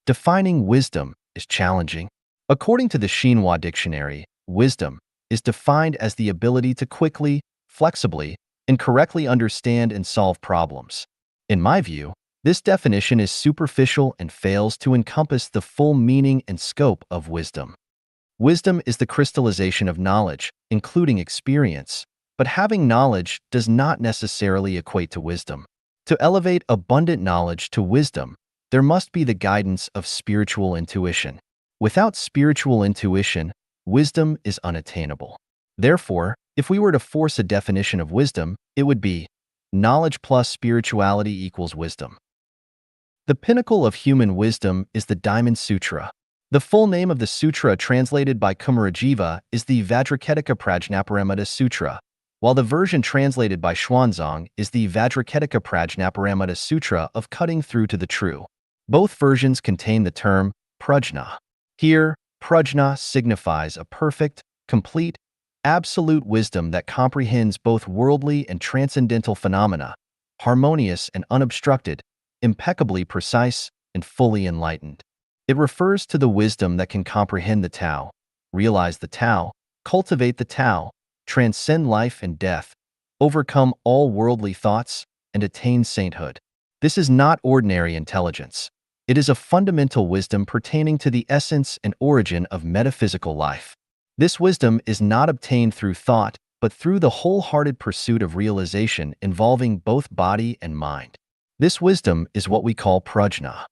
Defining wisdom is challenging. According to the Xinhua Dictionary, wisdom is defined as the ability to quickly, flexibly, and correctly understand and solve problems. In my view, this definition is superficial and fails to encompass the full meaning and scope of wisdom. Wisdom is the crystallization of knowledge, including experience, but having knowledge does not necessarily equate to wisdom. To elevate abundant knowledge to wisdom, there must be the guidance of spiritual intuition. Without spiritual intuition, wisdom is unattainable. Therefore, if we were to force a definition of wisdom, it would be knowledge plus spirituality equals wisdom. The pinnacle of human wisdom is the Diamond Sutra. The full name of the sutra translated by Kumarajiva is the Vajraketaka Prajnaparamita Sutra, while the version translated by Xuanzang is the Vajraketaka Prajnaparamita Sutra of Cutting Through to the True. Both versions contain the term prajna. Here, prajna signifies a perfect, complete, absolute wisdom that comprehends both worldly and transcendental phenomena, harmonious and unobstructed, impeccably precise, and fully enlightened. It refers to the wisdom that can comprehend the Tao, realize the Tao, cultivate the Tao, transcend life and death, overcome all worldly thoughts, and attain sainthood. This is not ordinary intelligence. It is a fundamental wisdom pertaining to the essence and origin of metaphysical life. This wisdom is not obtained through thought, but through the wholehearted pursuit of realization involving both body and mind. This wisdom is what we call prajna.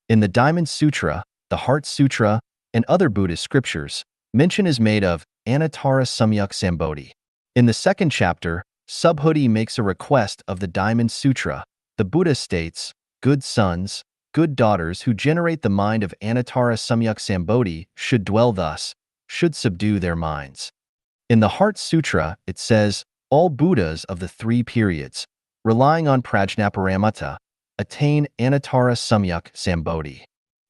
In the Diamond Sutra, the Heart Sutra, and other Buddhist scriptures, mention is made of Anuttara Samyak Sambodhi. In the second chapter, Subhuti makes a request of the Diamond Sutra. The Buddha states, good sons, good daughters who generate the mind of Anuttara Samyak Sambodhi should dwell thus, should subdue their minds. In the Heart Sutra, it says, all Buddhas of the three periods, relying on Prajnaparamita, attain Anuttara Samyak Sambodhi.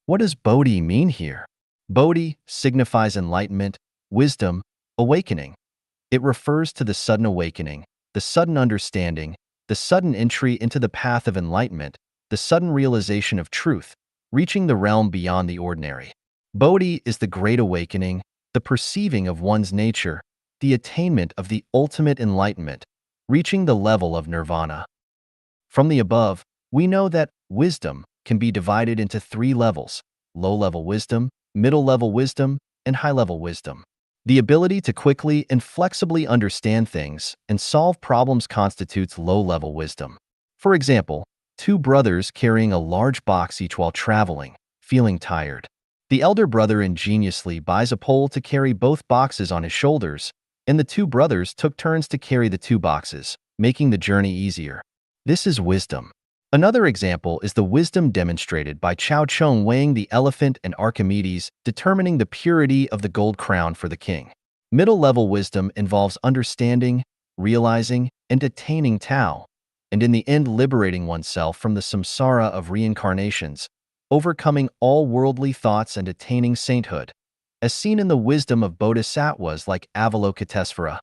What does Bodhi mean here? Bodhi signifies enlightenment, wisdom, awakening. It refers to the sudden awakening, the sudden understanding, the sudden entry into the path of enlightenment, the sudden realization of truth, reaching the realm beyond the ordinary. Bodhi is the great awakening, the perceiving of one's nature, the attainment of the ultimate enlightenment, reaching the level of nirvana. From the above, we know that wisdom can be divided into three levels: low-level wisdom, middle-level wisdom, and high-level wisdom. The ability to quickly and flexibly understand things and solve problems constitutes low-level wisdom. For example, two brothers carrying a large box each while traveling, feeling tired. The elder brother ingeniously buys a pole to carry both boxes on his shoulders, and the two brothers took turns to carry the two boxes, making the journey easier. This is wisdom. Another example is the wisdom demonstrated by Chao Chong weighing the elephant and Archimedes determining the purity of the gold crown for the king. Middle-level wisdom involves understanding, realizing, and attaining Tao, and in the end liberating oneself from the samsara of reincarnations, overcoming all worldly thoughts and attaining sainthood, as seen in the wisdom of bodhisattvas like Avalokitesvara.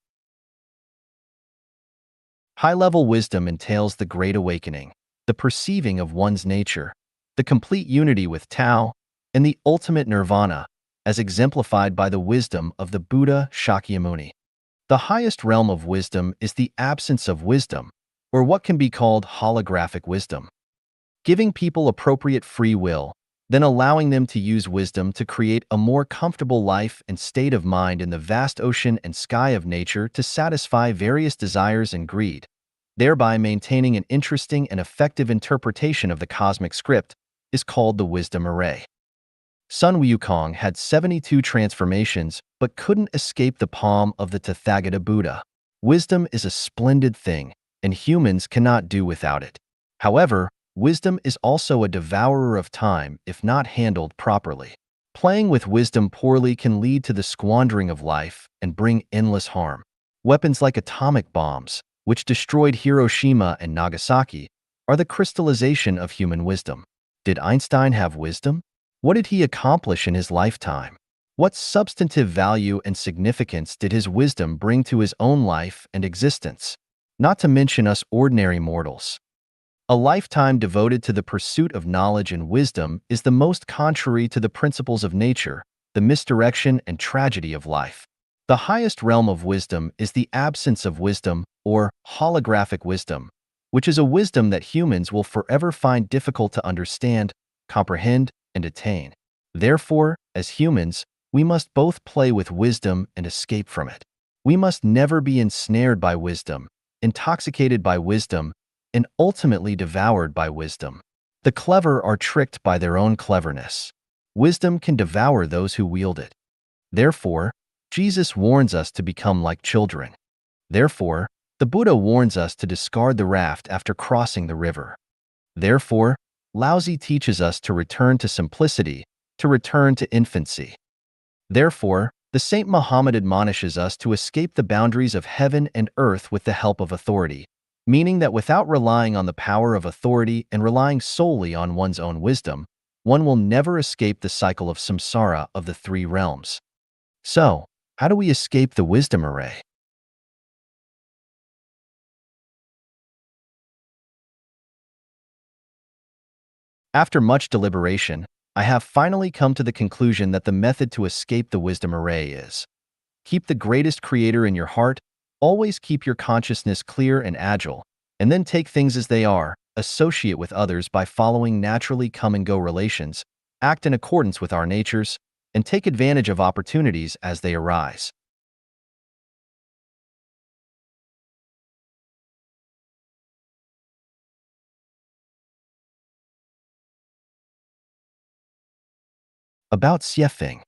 High-level wisdom entails the Great Awakening, the perceiving of one's nature, the complete unity with Tao, and the ultimate nirvana, as exemplified by the wisdom of the Buddha Shakyamuni. The highest realm of wisdom is the absence of wisdom, or what can be called holographic wisdom. Giving people appropriate free will, then allowing them to use wisdom to create a more comfortable life and state of mind in the vast ocean and sky of nature to satisfy various desires and greed, thereby maintaining an interesting and effective interpretation of the cosmic script, is called the wisdom array. Sun Wukong had 72 transformations but couldn't escape the palm of the Tathagata Buddha. Wisdom is a splendid thing, and humans cannot do without it. However, wisdom is also a devourer of time if not handled properly. Playing with wisdom poorly can lead to the squandering of life and bring endless harm. Weapons like atomic bombs, which destroyed Hiroshima and Nagasaki, are the crystallization of human wisdom. Did Einstein have wisdom? What did he accomplish in his lifetime? What substantive value and significance did his wisdom bring to his own life and existence? Not to mention us ordinary mortals. A lifetime devoted to the pursuit of knowledge and wisdom is the most contrary to the principles of nature, the misdirection and tragedy of life. The highest realm of wisdom is the absence of wisdom, or holographic wisdom, which is a wisdom that humans will forever find difficult to understand, comprehend, and attain. Therefore, as humans, we must both play with wisdom and escape from it. We must never be ensnared by wisdom, intoxicated by wisdom, and ultimately devoured by wisdom. The clever are tricked by their own cleverness. Wisdom can devour those who wield it. Therefore, Jesus warns us to become like children. Therefore, the Buddha warns us to discard the raft after crossing the river. Therefore, Laozi teaches us to return to simplicity, to return to infancy. Therefore, the Saint Muhammad admonishes us to escape the boundaries of heaven and earth with the help of authority, meaning that without relying on the power of authority and relying solely on one's own wisdom, one will never escape the cycle of samsara of the three realms. So, how do we escape the wisdom array? After much deliberation, I have finally come to the conclusion that the method to escape the wisdom array is: keep the greatest creator in your heart, always keep your consciousness clear and agile, and then take things as they are, associate with others by following naturally come-and-go relations, act in accordance with our natures, and take advantage of opportunities as they arise. About Xiefeng.